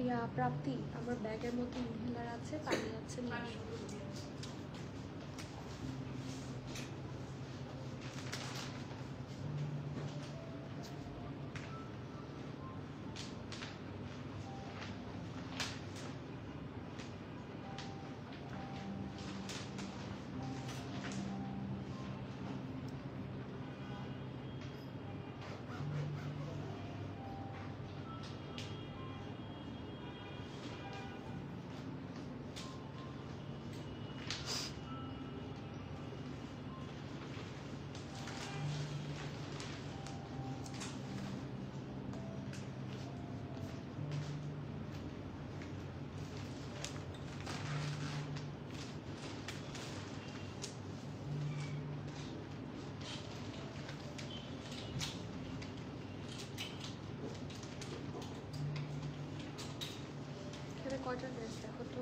ইয়া প্রাপ্তি, আমার ব্যাগের মধ্যে ইনহেলার আছে, পানি আছে, কয়টা ড্রেস দেখো তো।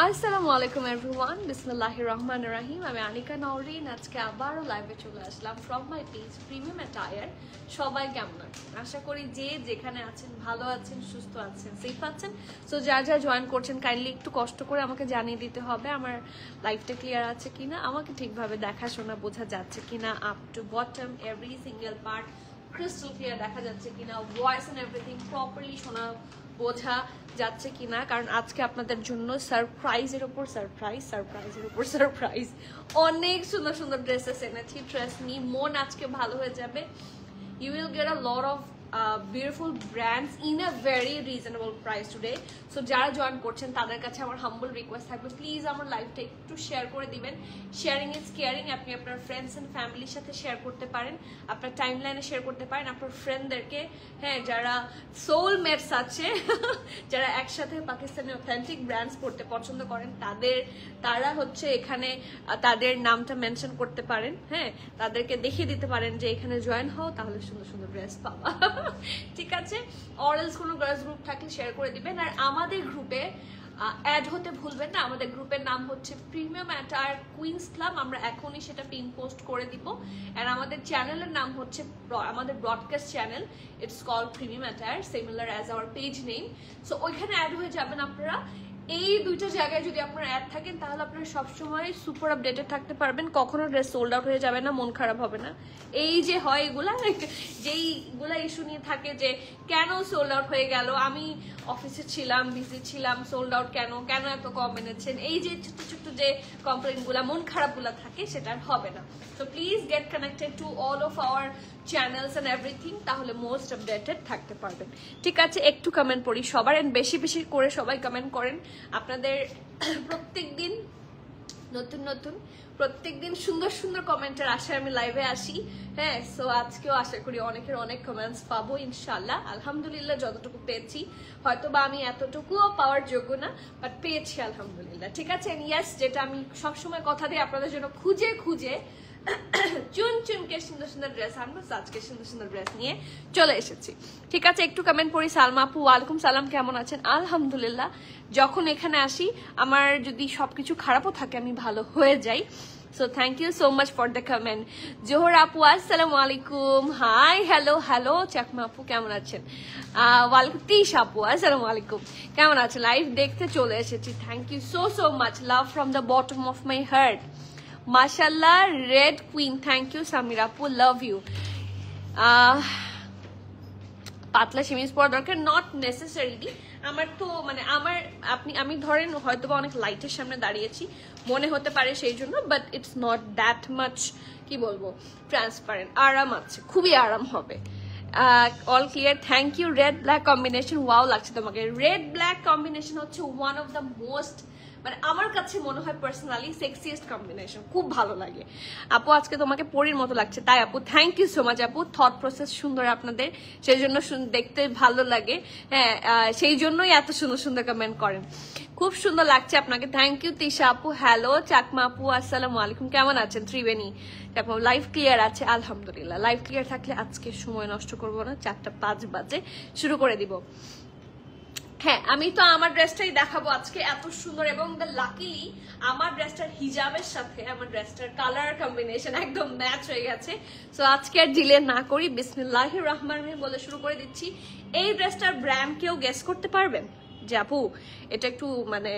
আসসালামু আলাইকুম এভরিওয়ান, বিসমিল্লাহির রহমানির রহিম। আমি আনিকা নওরিন, আজকে আবারও লাইভে চলে আসলাম from my page premium attire. সবাই কেমন আছেন? আশা করি যে যেখানে আছেন ভালো আছেন, সুস্থ আছেন, সেফ আছেন। সো যারা যারা জয়েন করছেন কাইন্ডলি একটু কষ্ট করে আমাকে জানিয়ে দিতে হবে আমার লাইভটা ক্লিয়ার আছে কিনা, আমাকে ঠিকভাবে দেখাশোনা বোঝা যাচ্ছে কিনা, up to bottom every single part crystal clear দেখা যাচ্ছে কিনা, ভয়েস এন্ড এভরিথিং প্রপারলি শোনা বোঝা যাচ্ছে কিনা। কারণ আজকে আপনাদের জন্য সারপ্রাইজের উপর সারপ্রাইজ, সারপ্রাইজের উপর সারপ্রাইজ, অনেক সুন্দর সুন্দর ড্রেসেস এনেছি। ট্রেস মি, মন আজকে ভালো হয়ে যাবে। You will get a lot of beautiful brands in a very reasonable price today. So যারা জয়েন করছেন তাদের কাছে আমার হাম্বল রিকোয়েস্ট থাকবে, প্লিজ আমার লাইভটা একটু শেয়ার করে দিবেন। Sharing is caring. আপনি আপনার ফ্রেন্ডস এন্ড ফ্যামিলির সাথে শেয়ার করতে পারেন, আপনার টাইম লাইনে শেয়ার করতে পারেন, আপনার ফ্রেন্ডদেরকে, হ্যাঁ যারা সোলমেটস আছে যারা একসাথে পাকিস্তানি অথেন্টিক ব্র্যান্ডস পড়তে পছন্দ করেন তারা হচ্ছে এখানে তাদের নামটা মেনশন করতে পারেন, হ্যাঁ তাদেরকে দেখিয়ে দিতে পারেন যে এখানে জয়েন হও, তাহলে সুন্দর সুন্দর ড্রেস পাবা। ঠিক আছে, অরেলস কোনো গার্লস গ্রুপ থাকলে শেয়ার করে দিবেন। আর আমাদের গ্রুপে অ্যাড হতে ভুলবেন না। আমাদের গ্রুপের নাম হচ্ছে প্রিমিয়াম অ্যাটায়ার কুইন্স ক্লাব। আমরা এখনই সেটা পিন পোস্ট করে দিব। আর আমাদের চ্যানেলের নাম হচ্ছে, আমাদের ব্রডকাস্ট চ্যানেল, it's called premium attire, similar as our page name. So ওইখানে অ্যাড হয়ে যাবেন আপনারা। এই দুইটা জায়গায় যদি আপনারা অ্যাড থাকেন তাহলে আপনারা সবসময় সুপার আপডেটেড থাকতে পারবেন, কখনো ড্রেস সোল্ড আউট হয়ে যাবে না, মন খারাপ হবে না। এই যে হয় এগুলা, যেইগুলা ইস্যু নিয়ে থাকে যে কেন সোল্ড আউট হয়ে গেল, আমি অফিসে ছিলাম, বিজি ছিলাম, সোল্ড আউট কেন এত কম এনেছেন, এই যে ছোট্ট ছোট্ট যে কমপ্লেনগুলা, মন খারাপগুলা থাকে, সেটা হবে না। So please get connected to all of our channels and everything, তাহলে মোস্ট আপডেটেড থাকতে পারবেন। ঠিক আছে, একটু কমেন্ট পড়ি সবার, এন্ড বেশি বেশি করে সবাই কমেন্ট করেন। আপনাদের প্রত্যেকদিন নতুন প্রত্যেকদিন সুন্দর সুন্দর কমেন্টের আশায় আমি লাইভে আসি, হ্যাঁ। সো আজকেও আশা করি অনেকের অনেক কমেন্টস পাবো ইনশাল্লাহ। আলহামদুলিল্লাহ যতটুকু পেয়েছি, হয়তো বা আমি এতটুকুও পাওয়ার যোগ্য না, বাট পেয়েছি আলহামদুলিল্লাহ। ঠিক আছে, ইয়েস, যেটা আমি সবসময় কথা দিই আপনাদের জন্য খুঁজে খুঁজে চুনকে সুন্দর সুন্দর ড্রেস আনবো, আজকে সুন্দর সুন্দর ড্রেস নিয়ে চলে এসেছি। ঠিক আছে, একটু কমেন্ট পড়ি। সালমা আপু, ওয়ালাইকুম সালাম, কেমন আছেন? আলহামদুলিল্লাহ। যখন এখানে আসি আমার যদি সবকিছু খারাপও থাকে আমি ভালো হয়ে যাই। So thank you so much for the comment. Johar আপু, আসসালামু আলাইকুম। হাই, হ্যালো চাকমা আপু, কেমন আছেন? ওয়ালাইকুম। তিশ আপু, আসসালামু আলাইকুম, কেমন আছেন? লাইভ দেখতে চলে এসেছি। Thank you so much, love from the bottom of my heart. মাশাল্লাহ, red queen, thank you. Samira আপু, লাভ ইউ। পাতলা সেমিজ পরা দরকার, নট নেসেসারিলি। আমার তো মানে আমি ধরেন হয়তো বা অনেক লাইটের সামনে দাঁড়িয়েছি মনে হতে পারে সেই জন্য, but it's not that much কি বলবো ট্রান্সপারেন্ট, আরাম আছে, খুবই আরাম হবে। All clear, thank you. Red black combination, wow লাগছে তোমাকে। রেড ব্ল্যাক কম্বিনেশন হচ্ছে ওয়ান অফ দ্য মোস্ট, মানে আমার কাছে মনে হয় পার্সোনালি সেক্সিয়েস্ট কম্বিনেশন, খুব ভালো লাগে। আপু আজকে তোমাকে পরীর মতো লাগছে। তাই আপু, থ্যাংক ইউ সো মাচ আপু। থট প্রসেস সুন্দর আপনাদের, সেই জন্য দেখতে ভালো লাগে। হ্যাঁ, সেই জন্যই এত সুন্দর সুন্দর কমেন্ট করেন। খুব সুন্দর লাগছে আপনাকে, থ্যাংক ইউ। তিশা আপু হ্যালো। চাকমা আপু আসসালামু আলাইকুম, কেমন আছেন? ত্রিবেণী চাকমা, লাইভ ক্লিয়ার আছে আলহামদুলিল্লাহ। লাইভ ক্লিয়ার থাকলে আজকে সময় নষ্ট করবো না, 4:05 বাজে শুরু করে দিব। হ্যাঁ, আমি তো আমার ড্রেসটাই দেখাবো আজকে, এত সুন্দর। এবং লাকিলি আমার ড্রেসটার হিজাবের সাথে আমার ড্রেসটার কালার কম্বিনেশন একদম ম্যাচ হয়ে গেছে। সো আজকে আর ডিলে না করি, বিসমিল্লাহির রহমানির রহিম বলে শুরু করে দিচ্ছি। এই ড্রেসটার ব্র্যান্ড কেউ গেস করতে পারবেন? যে আপু এটা একটু মানে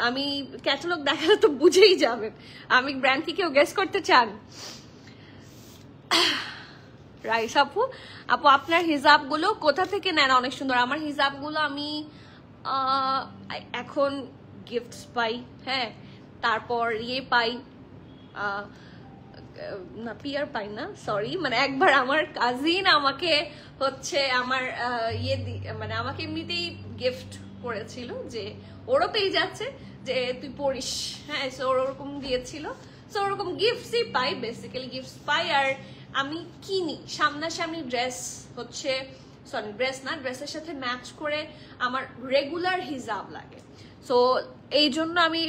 আমি ক্যাটালগ দেখালে তো বুঝেই যাবেন, আমি ব্র্যান্ড কি কেউ গেস করতে চান? রাইস আপু, আপু আপনার হিজাবগুলো কোথা থেকে নেন? অনেক সুন্দর। আমার হিজাবগুলো আমি এখন গিফটস পাই, হ্যাঁ, তারপর পাই না, পিয়ার পাই না, সরি, মানে একবার আমার কাজিন আমাকে হচ্ছে আমার মানে আমাকে এমনিতেই গিফট করেছিল, যে ওরও পেয়ে যাচ্ছে যে তুই পড়িস, হ্যাঁ, সো ওরকম দিয়েছিল। সো ওরকম গিফটসই পাই, বেসিক্যালি গিফটস পাই। আর আমি কিনি সামনাসামনি ড্রেস হচ্ছে, সরি ড্রেস না, ড্রেসের সাথে ম্যাচ করে আমার রেগুলার হিজাব লাগে। সো এই জন্য আমি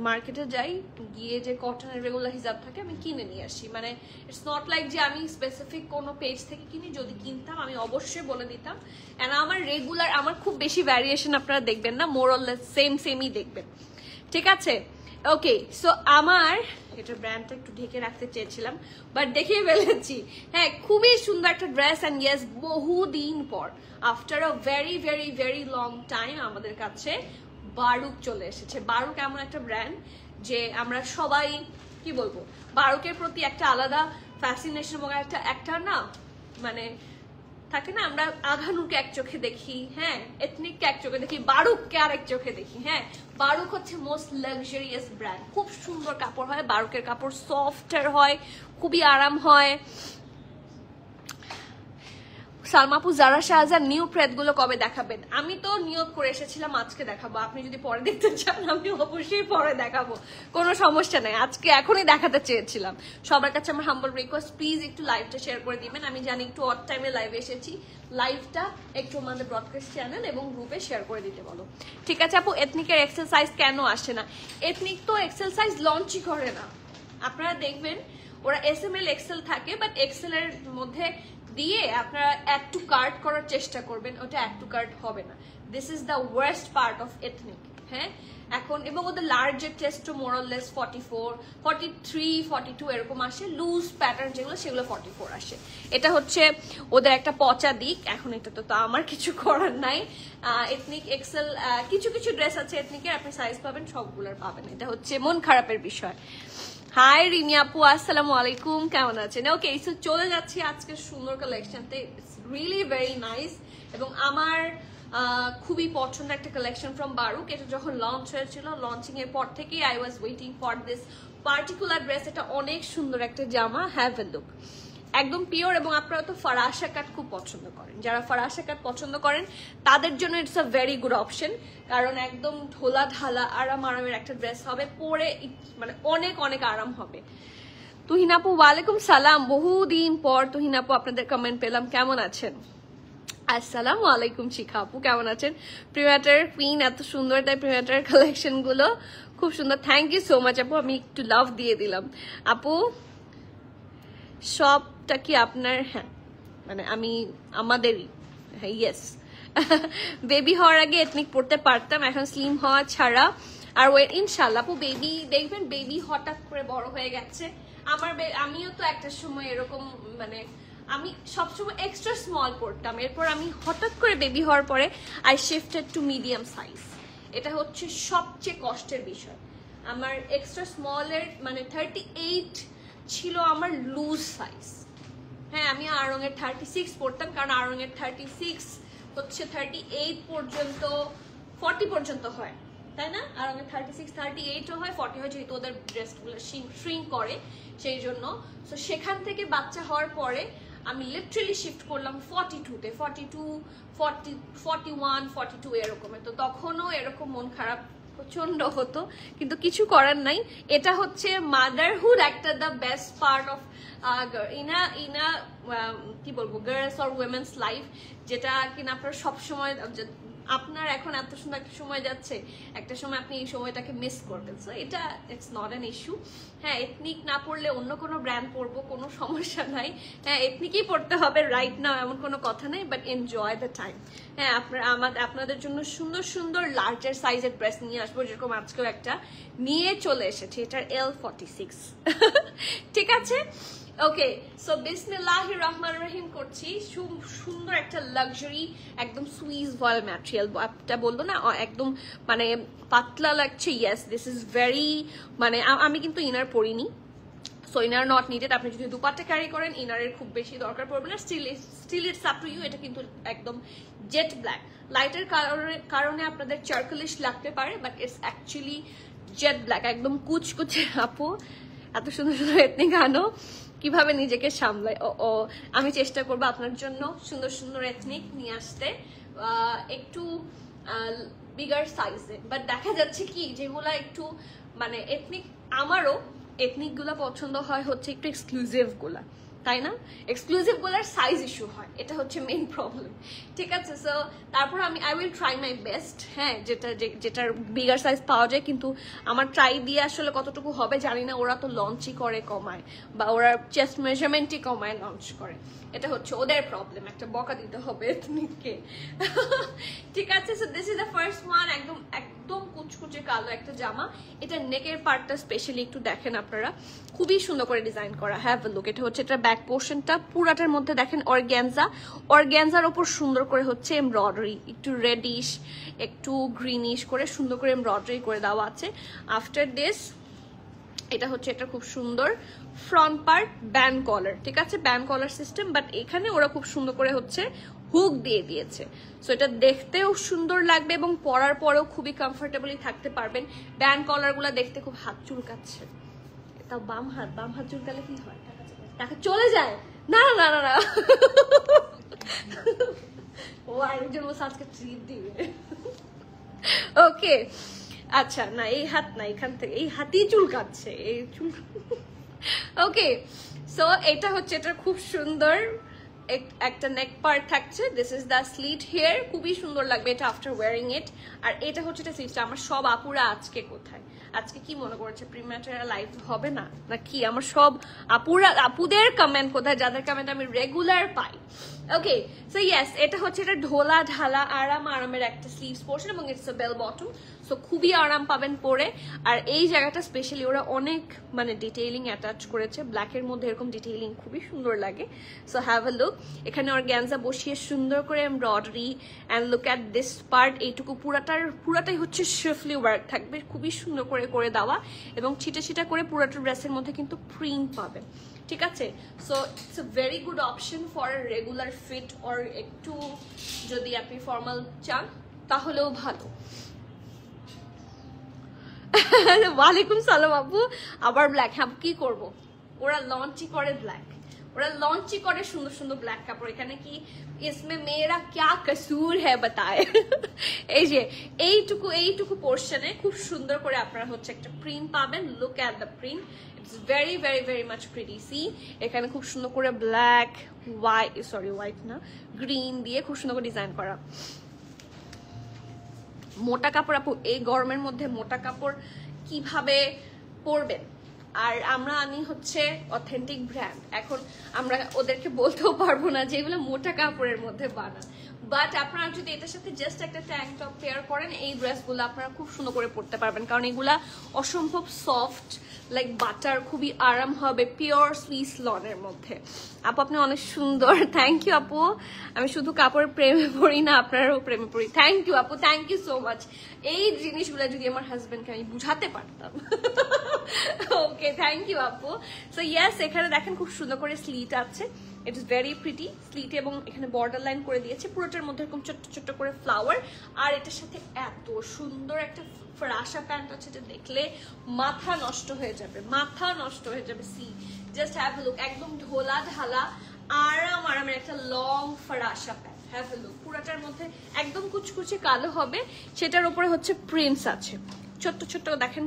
মার্কেটে যাই, গিয়ে যে কটনের রেগুলার হিজাব থাকে আমি কিনে নিয়ে আসি। মানে ইটস নট লাইক যে আমি স্পেসিফিক কোনো পেজ থেকে কিনি, যদি কিনতাম আমি অবশ্যই বলে দিতাম। অ্যান্ড আমার রেগুলার, আমার খুব বেশি ভ্যারিয়েশন আপনারা দেখবেন না, মোর অর লেস সেমই দেখবেন, ঠিক আছে? ওকে, সো আমার এটা ব্র্যান্ডটা একটু ঢেকে রাখতে চেয়েছিলাম, বাট দেখিয়ে ফেলেছি। হ্যাঁ, খুবই সুন্দর একটা ড্রেস। অ্যান্ড ইয়েস, বহুদিন পর, after a very very very long time আমাদের কাছে বারুক চলে এসেছে। বারুক এমন একটা ব্র্যান্ড যে আমরা সবাই কি বলবো, বারুকের প্রতি একটা আলাদা ফ্যাসিনেশন এবং একটা না মানে থাকে না, আমরা আঘানুকে এক চোখে দেখি, হ্যাঁ, এথনিককে এক চোখে দেখি, বারুককে আর এক চোখে দেখি। হ্যাঁ, বারুক হচ্ছে মোস্ট লাক্সারিয়াস ব্র্যান্ড, খুব সুন্দর কাপড় হয়, বারুকের কাপড় সফটার হয়, খুবই আরাম হয়। সালমাপু জারা শাহজাহান নিউ প্রেদ গুলো কবে দেখাবেন? আমি তো নিয়োগ করে এসেছিলাম আজকে দেখাবো, আপনি যদি পরে দেখতে চান আমি অবশ্যই পরে দেখাবো, কোনো সমস্যা নেই। আজকে এখনই দেখাতে চেয়েছিলাম। সবার কাছে আমার হাম্বল রিকোয়েস্ট, প্লিজ একটু লাইভটা শেয়ার করে দিবেন। আমি জানি একটু অড টাইমে লাইভে এসেছি, লাইভটা একটু আমাদের ব্রডকাস্ট চ্যানেল এবং গ্রুপে শেয়ার করে দিতে বলো, ঠিক আছে আপু? এথনিকের এক্সেল সাইজ কেন আসে না? এথনিক তো এক্সেল সাইজ লঞ্চই করে না, আপনারা দেখবেন ওরা SML এক্সেল থাকে, বাট এক্সেল এর মধ্যে দিয়ে আপনারা অ্যাড টু কার্ট করার চেষ্টা করবেন, ওটা অ্যাড টু কার্ট হবে না। This is the worst part of ethnic. হ্যাঁ, এখন এবং ওদের লার্জের টেস্টও মোরলেস 44, 43, 42 এরকম আসে। লুজ প্যাটার্ন যেগুলো সেগুলো 44 আসে। এটা হচ্ছে ওদের একটা পচা দিক। এখন এটা তো আমার কিছু করার নাই। এথনিক এক্সেল কিছু কিছু ড্রেস আছে এথনিকের, আপনি সাইজ পাবেন, সবগুলোর পাবেন, এটা হচ্ছে মন খারাপের বিষয়। হাই রিমি আপু, আসসালামু আলাইকুম, কেমন আছেন? ওকে, সো চলে যাচ্ছি আজকের সুন্দর কালেকশনতে। ইটস রিয়েলি ভেরি নাইস এবং আমার খুবই পছন্দের একটা কালেকশন ফ্রম বারুক। এটা যখন লঞ্চ হয়েছিল, লঞ্চিং এর পর থেকেই I was waiting for this particular dress. এটা অনেক সুন্দর একটা জামা, হ্যাভ এ লুক, একদম পিওর। এবং আপনারা তো ফারাশা কাট খুব পছন্দ করেন, যারা ফারাশা কাট পছন্দ করেন তাদের জন্য it's a very good option, কারণ একদম ঢোলা ঢালা আরামের একটা ড্রেস হবে, পরে মানে অনেক অনেক আরাম হবে। তুহিন আপু ওয়ালাইকুম সালাম, বহুদিন পর তুহিন আপু আপনাদের কমেন্ট পেলাম, কেমন আছেন? আসসালামু আলাইকুম শিখা আপু, কেমন আছেন? প্রিমেটার কুইন, এত সুন্দর তাই প্রিমেটার কালেকশন গুলো খুব সুন্দর, থ্যাংক ইউ সো মাচ আপু। আমি একটু লাভ দিয়ে দিলাম আপু। সবটা কি আপনার? হ্যাঁ, মানে আমি আমাদেরই, হ্যাঁ, ইয়েস। বেবি হওয়ার আগে এথনিক পড়তে পারতাম, এখন স্লিম হওয়া ছাড়া আর ওয়েট ইনশাল্লাহ আপু। বেবি দেখবেন, বেবি হঠাৎ করে বড় হয়ে গেছে। আমিও তো একটা সময় এরকম, মানে আমি সবসময় এক্সট্রা স্মল পড়তাম, এরপর আমি হঠাৎ করে বেবি হওয়ার পরে I shifted to medium size. এটা হচ্ছে সবচেয়ে কষ্টের বিষয়। আমার এক্সট্রা স্মলের মানে 38 ছিল আমার লুজ সাইজ, হ্যাঁ আমি আড়ংয়ের 36 পরতাম, কারণ আড়ংয়ের 36 হচ্ছে 38 পর্যন্ত 40 পর্যন্ত হয়, তাই না? আড়ংয়ের 36 38ও হয়, 40 হয়, যেহেতু ওদের ব্রেস্টগুলো শ্রিঙ্ক করে সেই জন্য। সো সেখান থেকে বাচ্চা হওয়ার পরে আমি লিটারালি শিফট করলাম 42-তে, 42, 40, 41, 42 এরকমে। তো তখনও এরকম মন খারাপ প্রচন্ড হতো, কিন্তু কিছু করার নাই। এটা হচ্ছে মাদারহুড, একটা দ্য বেস্ট পার্ট অফ ইনা কি বলবো, গার্লস অর উইমেন্স লাইফ, যেটা কিনা আপনার সবসময়, আপনার এখন এত সুন্দর একটা সময় যাচ্ছে, একটা সময় আপনি এই সময়টাকে মিস করবেন। সো এটা ইটস নট অ্যান ইস্যু। হ্যাঁ এথনিক না পড়লে অন্য কোনো ব্র্যান্ড পরবো, কোনো সমস্যা নাই। হ্যাঁ এথনিকই পড়তে হবে রাইট নাও, এমন কোনো কথা নেই, বাট এনজয় দ্য টাইম। হ্যাঁ আপনাদের জন্য সুন্দর সুন্দর লার্জার সাইজের ড্রেস নিয়ে আসবো, যেরকম আজকেও একটা নিয়ে চলে এসেছি, এটার L46 ঠিক আছে। ওকে, সো বিসমিল্লাহির রহমানির রহিম করছি। সুন্দর একটা লাক্সারি একদম সুইস ভয়েল ম্যাটেরিয়াল, এটা বললো না একদম মানে পাতলা লাগছে। ইয়েস দিস ইজ ভেরি, মানে আমি কিন্তু ইনার পরিনি, সো ইনার নট নিডেড। আপনি যদি দুপাট্টা ক্যারি করেন ইনারের খুব বেশি দরকার পড়বে না। Still it's up to you. এটা কিন্তু একদম জেট ব্ল্যাক, লাইটের কারণে আপনাদের চারকোলিশ লাগতে পারে, but it's actually jet black, একদম কুচকুচে। আপু এত সুন্দর সুন্দর এথনিক আনো, কিভাবে নিজেকে সামলাই। ও আমি চেষ্টা করবো আপনার জন্য সুন্দর সুন্দর এথনিক নিয়ে আসতে, একটু বিগার সাইজে। বাট দেখা যাচ্ছে কি যেগুলা একটু মানে এথনিক, আমারও এথনিক গুলা পছন্দ হয় হচ্ছে একটু এক্সক্লুসিভ গুলা, তাই না? এক্সক্লুসিভ গুলার সাইজ ইস্যু হয়, এটা হচ্ছে মেইন প্রবলেম। ঠিক আছে, সো তারপর I will try my best. হ্যাঁ যেটার বিগার সাইজ পাওয়া যায়, কিন্তু আমার ট্রাই দিয়ে আসলে কতটুকু হবে জানি না। ওরা তো লঞ্চই করে কমায়, বা ওরা চেস্ট মেজারমেন্টই কমায় লঞ্চ করে, এটা হচ্ছে ওদের প্রবলেম। একটা বকা দিতে হবে এথনিককে ঠিক আছে, so this is the first one. একদম একদম কুচকুচে কালো একটা জামা। এটা নেকের পার্টটা স্পেশালি একটু দেখেন আপনারা, খুবই সুন্দর করে ডিজাইন করা। Have a look. এটা হচ্ছে এটা ব্যাক পোর্শনটা, পুরাটার মধ্যে দেখেন অর্গ্যানজার ওপর সুন্দর করে হচ্ছে এমব্রয়ডারি, একটু রেডিশ একটু গ্রিনিশ করে সুন্দর করে এমব্রয়ডারি করে দেওয়া আছে। আফটার দিস এটা হচ্ছে এটা খুব সুন্দর ফ্রন্ট পার্ট, ব্যান্ড কলার। ঠিক আছে, ব্যান্ড কলার সিস্টেম, বাট এখানে ওরা খুব সুন্দর করে হচ্ছে হুক দিয়ে দিয়েছে। সো এটা দেখতেও সুন্দর লাগবে এবং পরার পরেও খুবই কমফোর্টেবলি থাকতে পারবেন। ব্যান্ড কলার গুলা দেখতে খুব হাত চুলকাচ্ছে, এটা বাম হাত চুলকালে কি হয়? টাকা চলে যায়। না না না না ও আরেকজন বলছে আজকে ট্রিট দিবে। ওকে আচ্ছা, না এই হাত না, এখান থেকে এই হাতই চুলকাচ্ছে, এই চুল। ওকে, সো এটা হচ্ছে এটা খুব সুন্দর একটা নেক পার্ট থাকছে। This is the slit here, খুবই সুন্দর লাগবে এটা আফটার ওয়ারিং ইট। আর এটা হচ্ছে এটা স্লিভসটা। আমার সব আপুরা আজকে কোথায়, আজকে কি মনে করেছে প্রিম্যাটারিয়াল লাইভ হবে না নাকি? আমার সব আপুদের কমেন্ট কোথায়, যাদের কমেন্ট আমি রেগুলার পাই। ওকে, সো ইয়েস এটা হচ্ছে এটা ঢোলা ঢালা আরামের একটা স্লিভস পোর্শন এবং it's a bell bottom. So খুবই আরাম পাবেন পরে। আর এই জায়গাটা স্পেশালি ওরা অনেক মানে ডিটেইলিং অ্যাটাচ করেছে, ব্ল্যাকের মধ্যে এরকম ডিটেইলিং খুবই সুন্দর লাগে। So have a look. এখানে অর্গ্যানজা বসিয়ে সুন্দর করে embroidery, and look at this part. এইটুকু পুরাটাই হচ্ছে শিফলি ওয়ার্ক থাকবে, খুবই সুন্দর করে দেওয়া, এবং ছিটা করে পুরাটা ড্রেসের মধ্যে কিন্তু প্রিন্ট পাবেন। ঠিক আছে, so it's a very good option for regular fit, or একটু যদি আপনি ফর্মাল চান তাহলেও ভালো। ওয়ালাইকুম সালাম আপু, আবার ব্ল্যাক। হ্যাঁ কি করবো, ওরা লঞ্চই করে ব্ল্যাক, ওরা লঞ্চই করে সুন্দর সুন্দর ব্ল্যাক কাপড়। এখানে কি ইসমে মেয়েরা ক্যা কসুর হ্যাঁ বাতায়। এই যে এইটুকু পোর্শনে খুব সুন্দর করে আপনারা হচ্ছে একটা প্রিন্ট পাবেন। Look at the print, it's very very very much pretty. See এখানে খুব সুন্দর করে ব্ল্যাক, হোয়াইট না, গ্রিন দিয়ে খুব সুন্দর করে ডিজাইন করা। মোটা কাপড় আপু, এই গরমের মধ্যে মোটা কাপড় কিভাবে পরবেন? আর আমরা আনি হচ্ছে অথেন্টিক ব্র্যান্ড। এখন আমরা ওদেরকে বলতেও পারবো না যে এগুলো মোটা কাপড়ের মধ্যে বানান, বাট আপনারা যদি এটার সাথে জাস্ট একটা ট্যাঙ্ক টপ পেয়ার করেন, এই ড্রেসগুলো আপনারা খুব সুন্দর করে পরতে পারবেন, কারণ এগুলা অসম্ভব সফট, লাইক বাটার, খুবই আরাম হবে, পিওর সুইস লনের মধ্যে। আপু আপনি অনেক সুন্দর, থ্যাংক ইউ আপু। আমি শুধু কাপড়ের প্রেমে পড়ি না, আপনারও প্রেমে পড়ি। থ্যাংক ইউ আপু, থ্যাংক ইউ সো মাচ। এই জিনিসগুলো যদি আমার হাজবেন্ডকে আমি বুঝাতে পারতাম। ওকে, থ্যাংক ইউ আপু। সো ইয়েস, এখানে দেখেন খুব সুন্দর করে স্লিট আছে, it is very pretty, slit এবং এখানে বর্ডার লাইন করে দিয়েছে, পুরোটার মধ্যে এরকম ছোট্ট ছোট্ট করে ফ্লাওয়ার। আর এটার সাথে এত সুন্দর একটা ফরাসা প্যান্ট আছে, যেটা দেখলে মাথা নষ্ট হয়ে যাবে, মাথা নষ্ট হয়ে যাবে। See just have a look, একদম ঢোলা ঢালা আরামের একটা লং ফরাসা প্যান্ট। হ্যাভ এ লুক, পুরোটার মধ্যে একদম কুচকুচে কালো হবে, সেটার উপরে হচ্ছে প্রিন্টস আছে, ছোট্ট ছোট্ট দেখেন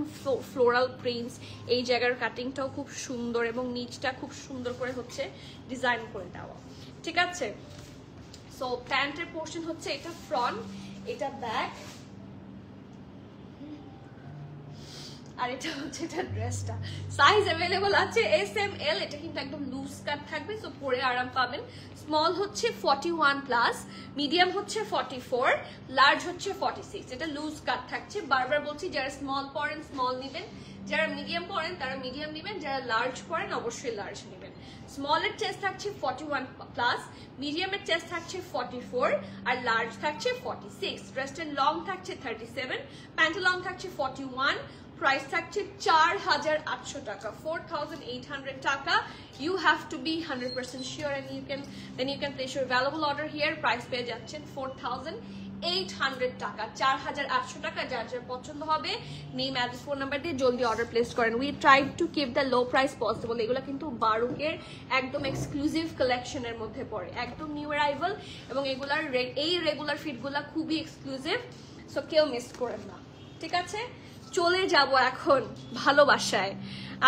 ফ্লোরাল প্রিন্টস। এই জায়গার কাটিংটাও খুব সুন্দর এবং নিচটা খুব সুন্দর করে হচ্ছে ডিজাইন করে দেওয়া, ঠিক আছে। সো প্যান্টের পোর্শন হচ্ছে এটা ফ্রন্ট, এটা ব্যাক, আর এটা হচ্ছে এটা ড্রেসটা। সাইজ অ্যাভেলেবল আছে এস এম এল, এটা কিন্তু একদম লুজ কাট থাকবে, সো পরে আরাম পাবেন। স্মল হচ্ছে 41+, মিডিয়াম হচ্ছে 44, লার্জ হচ্ছে 46। এটা লুজ কাট থাকছে, বারবার বলছি যারা স্মল পরেন স্মল নেবেন, যারা মিডিয়াম পরেন তারা মিডিয়াম নেবেন, যারা লার্জ পরেন অবশ্যই লার্জ নেবেন। স্মলের চেস্ট থাকছে 41+, মিডিয়ামের চেস্ট থাকছে 44, আর লার্জ থাকছে 46। ড্রেসটার লং থাকছে 37, প্যান্টের লং থাকছে 41। প্রাইস থাকছে 4,800 টাকা, 4,800 টাকা। You have to be 100% sure and you can place your valuable order here. Price পেয়ে যাচ্ছেন 4,800 টাকা, 4,800 টাকা। যার যার পছন্দ হবে নেম, অ্যাড্রেস, ফোন নাম্বার দিয়ে জলদি অর্ডার প্লেস করেন। We try to keep the low price possible. এগুলো কিন্তু বারুকের একদম এক্সক্লুসিভ কালেকশনের মধ্যে পড়ে, একদম নিউ অ্যারাইভাল, এবং এগুলার এই রেগুলার ফিটগুলা খুবই এক্সক্লুসিভ, সো কেউ মিস করেন না, ঠিক আছে। চলে যাব এখন ভালোবাসায়।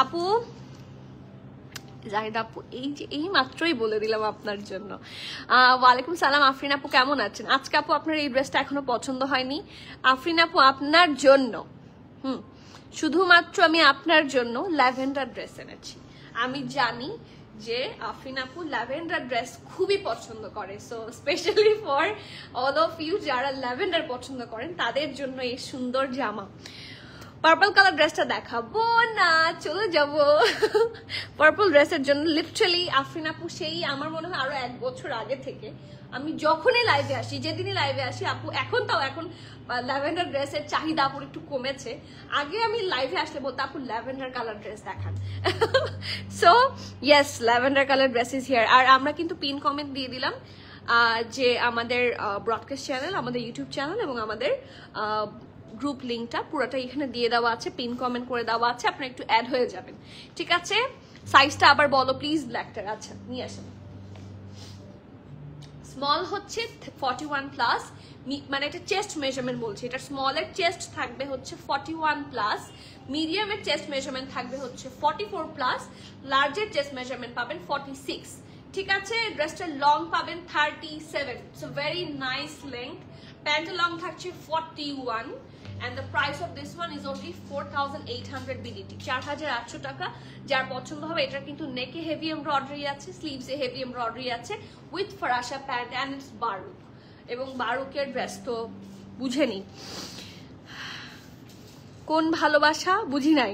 আপু জাহিদ আপু, এই মাত্রই বলে দিলাম আপনার জন্য। ওয়ালাইকুম সালাম আফরিন আপু, কেমন আছেন? আজকে আপু আপনার এই ড্রেসটা এখনো পছন্দ হয়নি? আফরিন আপু আপনার জন্য, শুধুমাত্র আমি আপনার জন্য ল্যাভেন্ডার ড্রেস এনেছি। আমি জানি যে আফরিন আপু ল্যাভেন্ডার ড্রেস খুবই পছন্দ করে, so specially for all of you যারা ল্যাভেন্ডার পছন্দ করেন তাদের জন্য এই সুন্দর জামা। পার্পল কালার ড্রেসটা দেখাবো না, চলে যাব পার্পল ড্রেসের জন্য। লিটারালি আফরিন আপু সেই আমার মনে হয় আরো 1 বছর আগে থেকে আমি যখনই লাইভে আসি, যেদিনই লাইভে আসি আপু, এখন ল্যাভেন্ডার ড্রেসের চাহিদা আপুর একটু কমেছে। আগে আমি লাইভে আসলে বলতে আপু ল্যাভেন্ডার কালার ড্রেস দেখান। So yes, lavender colour dress is here. আর আমরা কিন্তু পিন কমেন্ট দিয়ে দিলাম যে আমাদের ব্রডকাস্ট চ্যানেল, আমাদের ইউটিউব চ্যানেল এবং আমাদের গ্রুপ লিঙ্কটা পুরোটা এখানে দিয়ে দেওয়া আছে, পিন কমেন্ট করে দেওয়া আছে, আপনারা একটু অ্যাড হয়ে যাবেন, ঠিক আছে। সাইজটা আবার বলো প্লিজ, ব্ল্যাকটার। আচ্ছা নিয়ে আসেন। স্মল হচ্ছে 41+, মানে এটা চেস্ট মেজারমেন্ট বলছে, এটা স্মলের চেস্ট থাকবে হচ্ছে 41+, মিডিয়ামের চেস্ট মেজারমেন্ট থাকবে হচ্ছে 44+, লার্জের চেস্ট মেজারমেন্ট পাবেন 46, ঠিক আছে। ড্রেসটার লং পাবেন 37, সো ভেরি নাইস লেংথ। প্যান্টের লং থাকছে 41 and the price of this one is only 4,800 BDT, 4,800 টাকা। যার পছন্দ হবে, এটার কিন্তু নেকে হেভি এমব্রয়ডারি আছে, স্লিভসে হেভি এমব্রয়ডারি আছে উইথ ফরাসা প্যান্ট অ্যান্ড ইটস বারুক, এবং বারুকের ড্রেস তো বুঝেনি। কোন ভালোবাসা বুঝি নাই।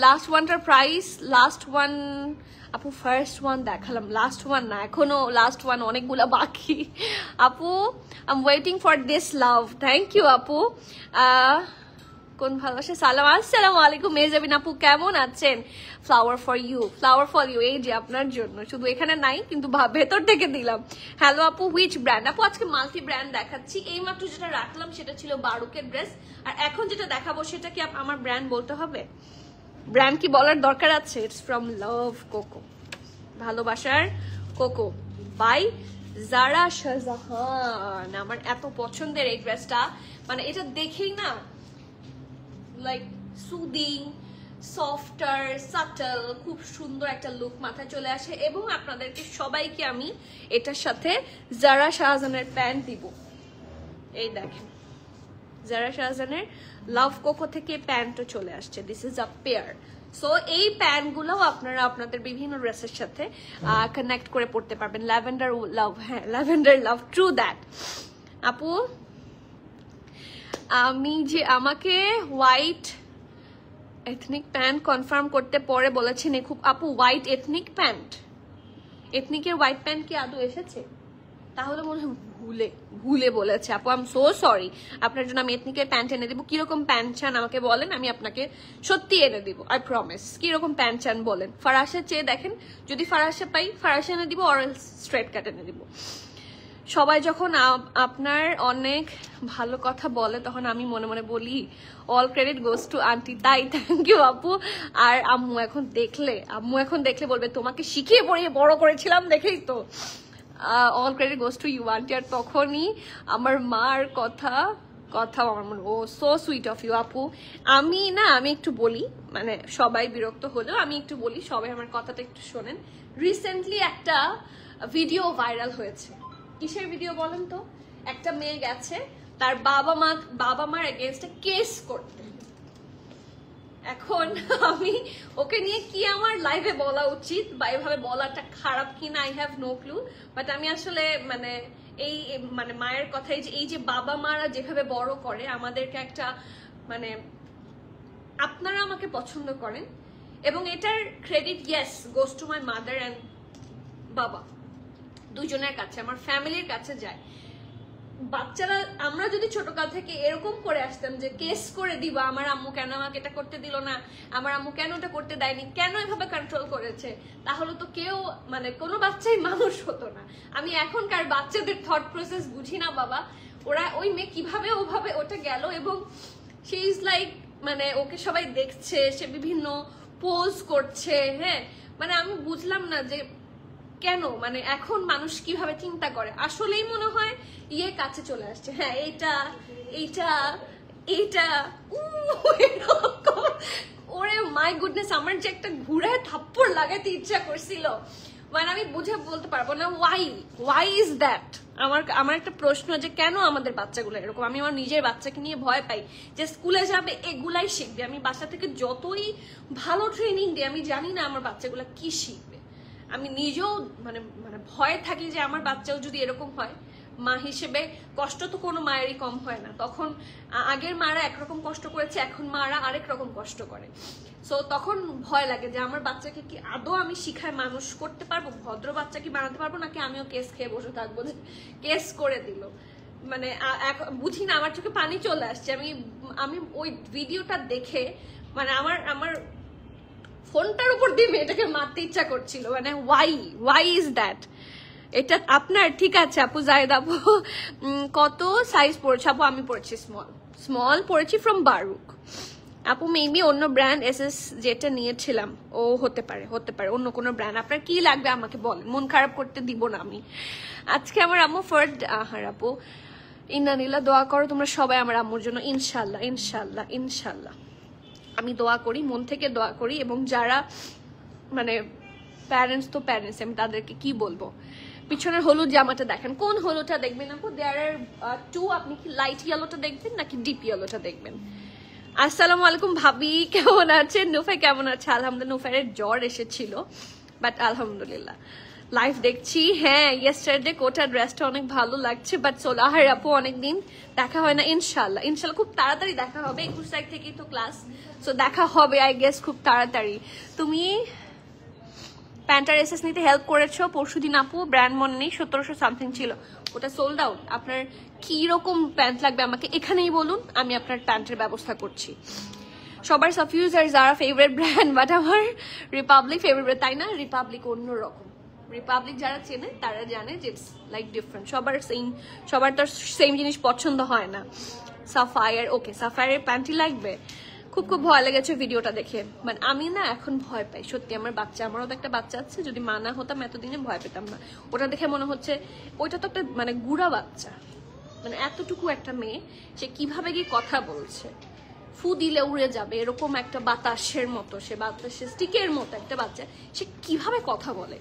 লাস্ট ওয়ানটার প্রাইস, লাস্ট ওয়ান আপু ফার্স্ট ওয়ান দেখালাম, লাস্ট ওয়ান না, এখনো লাস্ট ওয়ান অনেকগুলা বাকি। আপু I am waiting for this love, thank you আপু। কোন ভালোবাসা, সালাম, আসসালামু আলাইকুম মেজাবিন আপু, কেমন আছেন? Flower for you, flower for you, এই যে আপনার জন্য, শুধু এখানে নাই কিন্তু ভেতর থেকে দিলাম। হ্যালো আপু, হুইচ ব্র্যান্ড? আপু আজকে মাল্টি ব্র্যান্ড দেখাচ্ছি, এইমাত্র যেটা রাখলাম সেটা ছিল বারুকের ড্রেস, আর এখন যেটা দেখাবো সেটা কি আমার ব্র্যান্ড বলতে হবে? ব্র্যান্ড কি বলার দরকার আছে? ইটস ফ্রম লাভ কোকো, ভালোবাসার কোকো বাই জারা শাহজাহান। আমার এত পছন্দের এই ড্রেসটা, মানে এটা দেখেই না লাইক সুদিং, সফটার, সাটল, খুব সুন্দর একটা লুক মাথায় চলে আসে। এবং আপনাদেরকে সবাইকে আমি এটার সাথে জারা শাহজাহানের প্যান্ট দিব, এই দেখেন জারা শাহজাহানের লাভ কোকো থেকে প্যান্টও চলে আসছে, this is a pair. So এই প্যান্টগুলোও আপনারা আপনাদের বিভিন্ন ড্রেসের সাথে কানেক্ট করে পড়তে পারবেন। ল্যাভেন্ডার লাভ, হ্যাঁ ল্যাভেন্ডার লাভ, ট্রু দ্যাট। আপু আমি যে আমাকে হোয়াইট এথনিক প্যান্ট কনফার্ম করতে পরে বলেছেন খুব। আপু হোয়াইট এথনিক প্যান্ট, এথনিকের হোয়াইট প্যান্ট কি আদৌ এসেছে? তাহলে মনে হয় ভুলে বলেছে আপু, আই এম সো সরি। আপনার জন্য আমি এথনিকের প্যান্ট এনে দিব। কিরকম প্যান্ট চান আমাকে বলেন, আমি আপনাকে সত্যি এনে দিব, আই প্রমিস। কিরকম প্যান্ট চান বলেন, ফারাসা চেয়ে দেখেন, যদি ফারাসা পাই ফারাসা এনে দিব, অর স্ট্রেট কাট এনে দিব। সবাই যখন আপনার অনেক ভালো কথা বলে তখন আমি মনে মনে বলি all credit goes two aunty. তাই থ্যাংক ইউ আপু। আর আম্মু এখন দেখলে বলবে তোমাকে শিখিয়ে পড়িয়ে বড় করেছিলাম দেখেই তো। All credit goes to you aunty. আর তখনই আমার মার কথা আমার মনে, oh so sweet of you আপু। আমি একটু বলি, মানে সবাই বিরক্ত হলেও আমি একটু বলি, সবাই আমার কথাটা একটু শোনেন। রিসেন্টলি একটা ভিডিও ভাইরাল হয়েছে। কিসের ভিডিও বলেন তো? একটা মেয়ে গেছে তার বাবা মার এগেইনস্টে কেস করতে। এখন আমি ওকে নিয়ে কি আমার লাইভে বলা উচিত বা এভাবে বলাটা খারাপ কিনা, I have no clue. But আমি আসলে মানে মায়ের কথাই যে এই যে বাবা মারা যেভাবে বড় করে আমাদেরকে, একটা মানে আপনারা আমাকে পছন্দ করেন এবং এটার credit yes goes to my mother and বাবা, দুজনের কাছে, আমার ফ্যামিলির কাছে যায়। বাচ্চারা আমরা যদি ছোটকাল থেকে এরকম করে আসতাম যে কেস করে দিবা, আমার আম্মু কেন আমাকে এটা করতে দিল না, আমার আম্মু কেন এটা করতে দেয়নি, কেন এভাবে কন্ট্রোল করেছে, তাহলে তো কেউ মানে কোনো বাচ্চাই মানুষ হতো না। আমি এখনকার বাচ্চাদের থট প্রসেস বুঝি না বাবা। ওরা ওই মেয়ে কিভাবে ওভাবে ওটা গেল এবং শি ইজ লাইক, মানে ওকে সবাই দেখছে, সে বিভিন্ন পোজ করছে। হ্যাঁ, মানে আমি বুঝলাম না যে কেন, মানে এখন মানুষ কিভাবে চিন্তা করে। আসলেই মনে হয় কাছে চলে আসছে। হ্যাঁ, এইটা ওরে মাই গুডনেস, আমার যে একটা ঘুরায় থাপ্পড় লাগাতে ইচ্ছা করছিল, মানে আমি বুঝে বলতে পারবো না। Why is that? আমার একটা প্রশ্ন যে কেন আমাদের বাচ্চাগুলো এরকম। আমি আমার নিজের বাচ্চাকে নিয়ে ভয় পাই যে স্কুলে যাবে এগুলাই শিখবে। আমি বাসা থেকে যতই ভালো ট্রেনিং দিই, আমি জানি না আমার বাচ্চাগুলো কি শিখবে। আমি নিজেও মানে ভয় থাকি যে আমার বাচ্চাও যদি এরকম হয়। মা হিসেবে কষ্ট তো কোনো মায়েরই কম হয় না। তখন আগের মারা একরকম কষ্ট করেছে, এখন মারা আরেক রকম কষ্ট করে। সো তখন ভয় লাগে যে আমার বাচ্চাকে কি আদৌ আমি শিখায় মানুষ করতে পারবো, ভদ্র বাচ্চা কি বানাতে পারবো, নাকি আমিও কেস খেয়ে বসে থাকবো যে কেস করে দিল। মানে বুঝি না, আমার চোখে পানি চলে আসছে। আমি ওই ভিডিওটা দেখে মানে আমার ফোনটার উপর দিয়ে মেয়েটাকে মারতে ইচ্ছা করছিল। মানে ওয়াই ইজ দ্যাট? এটা আপনার ঠিক আছে আপু। জায়েদ আপু কত সাইজ পড়েছে আপু? আমি পড়েছি স্মল পড়েছি ফ্রম বারুক আপু। মেবি অন্য ব্র্যান্ড এসএস যেটা নিয়েছিলাম ও হতে পারে অন্য কোনো ব্র্যান্ড। আপনার কি লাগবে আমাকে বলেন, মন খারাপ করতে দিব না আমি। আজকে আমার আম্মু ফার্স্ট আপু ইন্নানিল্লাহ, দোয়া করো তোমরা সবাই আমার আম্মুর জন্য। ইনশাল্লাহ ইনশাল্লাহ ইনশাল্লাহ আমি দোয়া করি, মন থেকে দোয়া করি। এবং যারা মানে প্যারেন্টস তো প্যারেন্টস, আমি তাদেরকে কি বলবো। পিছনের হলুদ জামাটা দেখেন, কোন হলুদটা দেখবেন আপু? দেয়ার আর টু। আপনি কি লাইট ইয়েলোটা দেখবেন নাকি ডিপ ইয়েলোটা দেখবেন? আসসালামু আলাইকুম ভাবি, কেমন আছেন? নুফাই কেমন আছে? আলহামদুলিল্লাহ। নুফাইয়ের জ্বর এসেছিল, বাট আলহামদুলিল্লাহ লাইভ দেখছি। হ্যাঁ, ইয়েস্টারডে কোটা ড্রেসটা অনেক ভালো লাগছে, বাট সোলাহার আপু অনেকদিন দেখা হয় না। ইনশাল্লাহ খুব তাড়াতাড়ি দেখা হবে। 21 তারিখ থেকেই তো ক্লাস, সো দেখা হবে আই গেস খুব তাড়াতাড়ি। তুমি প্যান্টার এসএস নিতে হেল্প করেছো পরশুদিন আপু, ব্র্যান্ড মনে নেই, 1700 সামথিং ছিল, ওটা সোল্ড আউট। আপনার কি রকম প্যান্ট লাগবে আমাকে এখানেই বলুন, আমি আপনার প্যান্টের ব্যবস্থা করছি। সবার সাফিউজ আর যারা ফেভারিট ব্র্যান্ড, বাট আমার রিপাবলিক ফেভারিট, তাই না? রিপাবলিক অন্যরকম। রিপাবলিক যারা চেনে তারা জানে যে ইটস লাইক ডিফারেন্ট। সবার তো সেম জিনিস পছন্দ হয় না। সাফায়ার, ওকে সাফায়ারের প্যান্টই লাগবে। খুব ভয় লেগেছে ভিডিওটা দেখে। মানে আমি না এখন ভয় পাই সত্যি। আমারও তো একটা বাচ্চা আছে, যদি মানা হতাম এতদিনে ভয় পেতাম না। ওটা দেখে মনে হচ্ছে ওইটা তো একটা মানে গুড়া বাচ্চা, মানে এতটুকু একটা মেয়ে, সে কিভাবে গিয়ে কথা বলছে, ফু দিলে উড়ে যাবে এরকম একটা বাতাসের মতো, সে বাতাসের স্টিকের মতো একটা বাচ্চা, সে কিভাবে কথা বলে,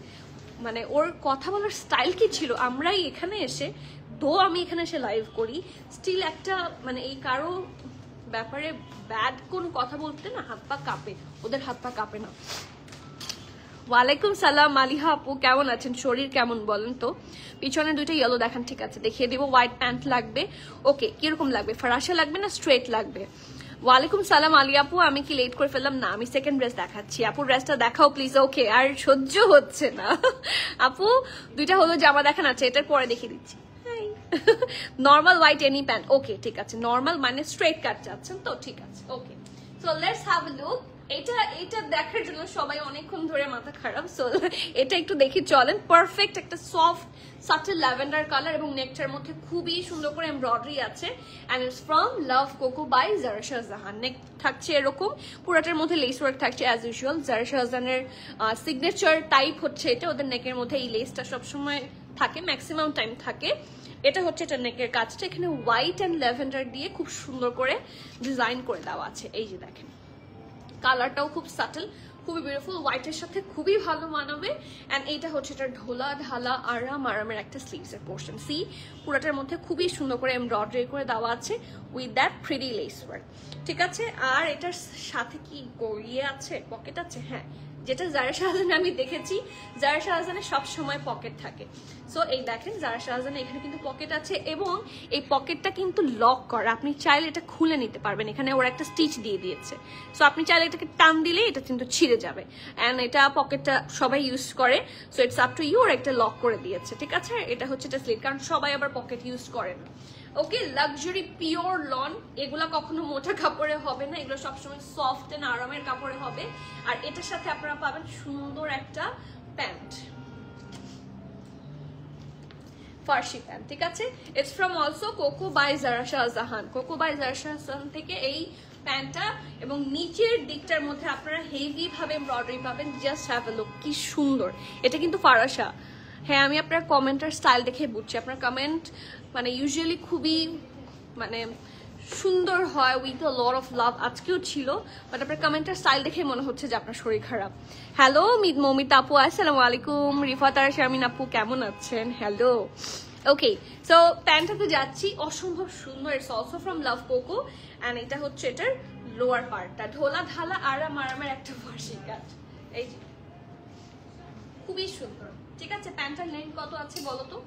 মানে ওর কথা বলার স্টাইল কি ছিল। আমরাই এখানে এসে আমি এখানে এসে লাইভ করি, স্টিল একটা মানে এই কারো ব্যাপারে ব্যাড কোন কথা বলতে না হাত পা কাঁপে, ওদের হাত পা কাঁপে না। ওয়ালাইকুম সালাম মালিহা আপু, কেমন আছেন? শরীর কেমন বলেন তো? পিছনে দুইটা ইয়েলো দেখান, ঠিক আছে দেখিয়ে দিব। হোয়াইট প্যান্ট লাগবে, ওকে কিরকম লাগবে? ফরাসা লাগবে না স্ট্রেট লাগবে? ওয়ালাইকুম সালাম আলী আপু, আমি কি লেট করে ফেললাম? না, আমি সেকেন্ড ড্রেস দেখাচ্ছি। আপু ড্রেসটা দেখাও প্লিজ। ওকে, আর সহ্য হচ্ছে না আপু, দুইটা হলো জামা দেখান। আছে এটার পরে দেখিয়ে দিচ্ছি। নর্মাল হোয়াইট এনি প্যান্ট, ওকে ঠিক আছে, নর্মাল মানে স্ট্রেট কাট চাচ্ছেন তো, ঠিক আছে okay. So let's have a look. এটা দেখার জন্য সবাই অনেকক্ষণ ধরে মাথা খারাপ, সো এটা একটু দেখি চলেন। পারফেক্ট একটা সফট সাটেল ল্যাভেন্ডার কালার এবং নেকটার মধ্যে খুবই সুন্দর করে এমব্রয়ডারি আছে, and it's from love Coco by Zara Shahjahan. Neck থাকছে এরকম, পুরাটার মধ্যে লেস ওয়ার্ক থাকছে অ্যাজ ইউজুয়াল। জারা শাহজাহানের সিগনেচার টাইপ হচ্ছে এটা, ওদের নেকের মধ্যে এই লেসটা সবসময় থাকে, ম্যাক্সিমাম টাইম থাকে। এটা হচ্ছে এটা নেকের কাজটা, এখানে হোয়াইট অ্যান্ড ল্যাভেন্ডার দিয়ে খুব সুন্দর করে ডিজাইন করে দেওয়া আছে। এই যে দেখেন কালারটাও খুব সাটেল, খুবই বিউটিফুল, হোয়াইটের সাথে খুবই ভালো মানাবে। এন্ড এইটা হচ্ছে এটা ঢোলা ঢালা আরামের একটা স্লিভসের পোর্শন। সি পুরাটার মধ্যে খুবই সুন্দর করে এমব্রয়ডারি করে দেওয়া আছে with that pretty less work, ঠিক আছে। আর এটার সাথে কি ইয়ে আছে, পকেট আছে, হ্যাঁ, যেটা জারা শাহজাহানে আমি দেখেছি, জারা শাহজাহানে সবসময় পকেট থাকে। সো এই দেখেন জারা শাহজাহানে এখানে কিন্তু পকেট আছে এবং এই পকেটটা কিন্তু লক করা, আপনি চাইলে এটা খুলে নিতে পারবেন, এখানে ওরা একটা স্টিচ দিয়ে দিয়েছে। সো আপনি চাইলে এটাকে টান দিলে এটা কিন্তু ছিঁড়ে যাবে, অ্যান্ড এটা পকেটটা সবাই ইউজ করে। So it's up to you, ওরা একটা লক করে দিয়েছে, ঠিক আছে। এটা হচ্ছে এটা স্লিট, কারণ সবাই আবার পকেট ইউজ করে না। ওকে, লাক্সারি পিওর লন, এগুলা কখনো মোটা কাপড়ে হবে না, এগুলো সবসময় সফট এন্ড আরামের কাপড়ে হবে। আর এটার সাথে আপনারা পাবেন সুন্দর একটা প্যান্ট, ফার্সি প্যান্ট, ঠিক আছে। It's from also Coco by Zara Shahjahan. Coco by Zara Shahjahan থেকে এই প্যান্টটা, এবং নিচের দিকটার মধ্যে আপনারা হেভি ভাবে এমব্রয়ডারি পাবেন। জাস্ট হ্যাভ আ লুক, কি সুন্দর। এটা কিন্তু ফারাসা, হ্যাঁ আমি আপনার কমেন্টের স্টাইল দেখে বুঝছি, আপনার কমেন্ট মানে ইউজুয়ালি খুবই মানে সুন্দর হয়, with a lot of love. আজকেও ছিল, বাট আপনার কমেন্টের স্টাইল দেখে মনে হচ্ছে যে আপনার শরীর খারাপ। হ্যালো মমিতা আপু, আসসালামু আলাইকুম। রিফাত আর শারমিন আপু কেমন আছেন? হ্যালো। ওকে, সো প্যান্টটাতে যাচ্ছি, অসম্ভব সুন্দর। It's also from love cocoa, and এটা হচ্ছে এটার লোয়ার পার্টটা, ঢোলা ঢালা আরামের একটা ফার্সি কাট। এই যে খুবই সুন্দর, ঠিক আছে। প্যান্টের লেন্থ কত আছে বলো তো?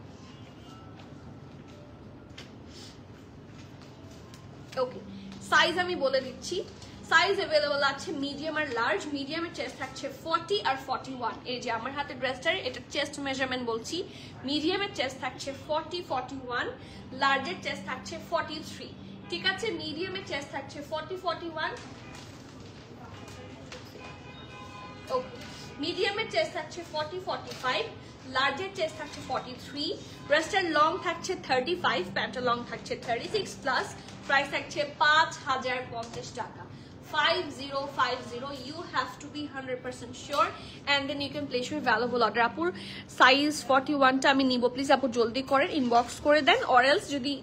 ওকে, সাইজ আমি বলে দিচ্ছি। সাইজ अवेलेबल আছে মিডিয়াম আর লার্জ। মিডিয়ামের চেস্ট থাকছে 40 আর 41। এই যে আমার হাতে ড্রেসটার এটা চেস্ট মেজারমেন্ট বলছি। মিডিয়ামের চেস্ট থাকছে 40, 41, লার্জের চেস্ট থাকছে 43, ঠিক আছে। মিডিয়ামের চেস্ট থাকছে 40, 41। ওকে, মিডিয়ামের চেস্ট থাকছে 40, 45, লার্জের চেস্ট থাকছে 43, ড্রেসটার লং থাকছে 35, প্যান্টের লং থাকছে 36 প্লাস। প্রাইস থাকছে 5050 টাকা, 5050। You have to be 100% sure and then you can place your valuable order. আপুর সাইজ 41টা আমি নিব, প্লিজ আপু জলদি করেন, ইনবক্স করে দেন, অর এলস যদি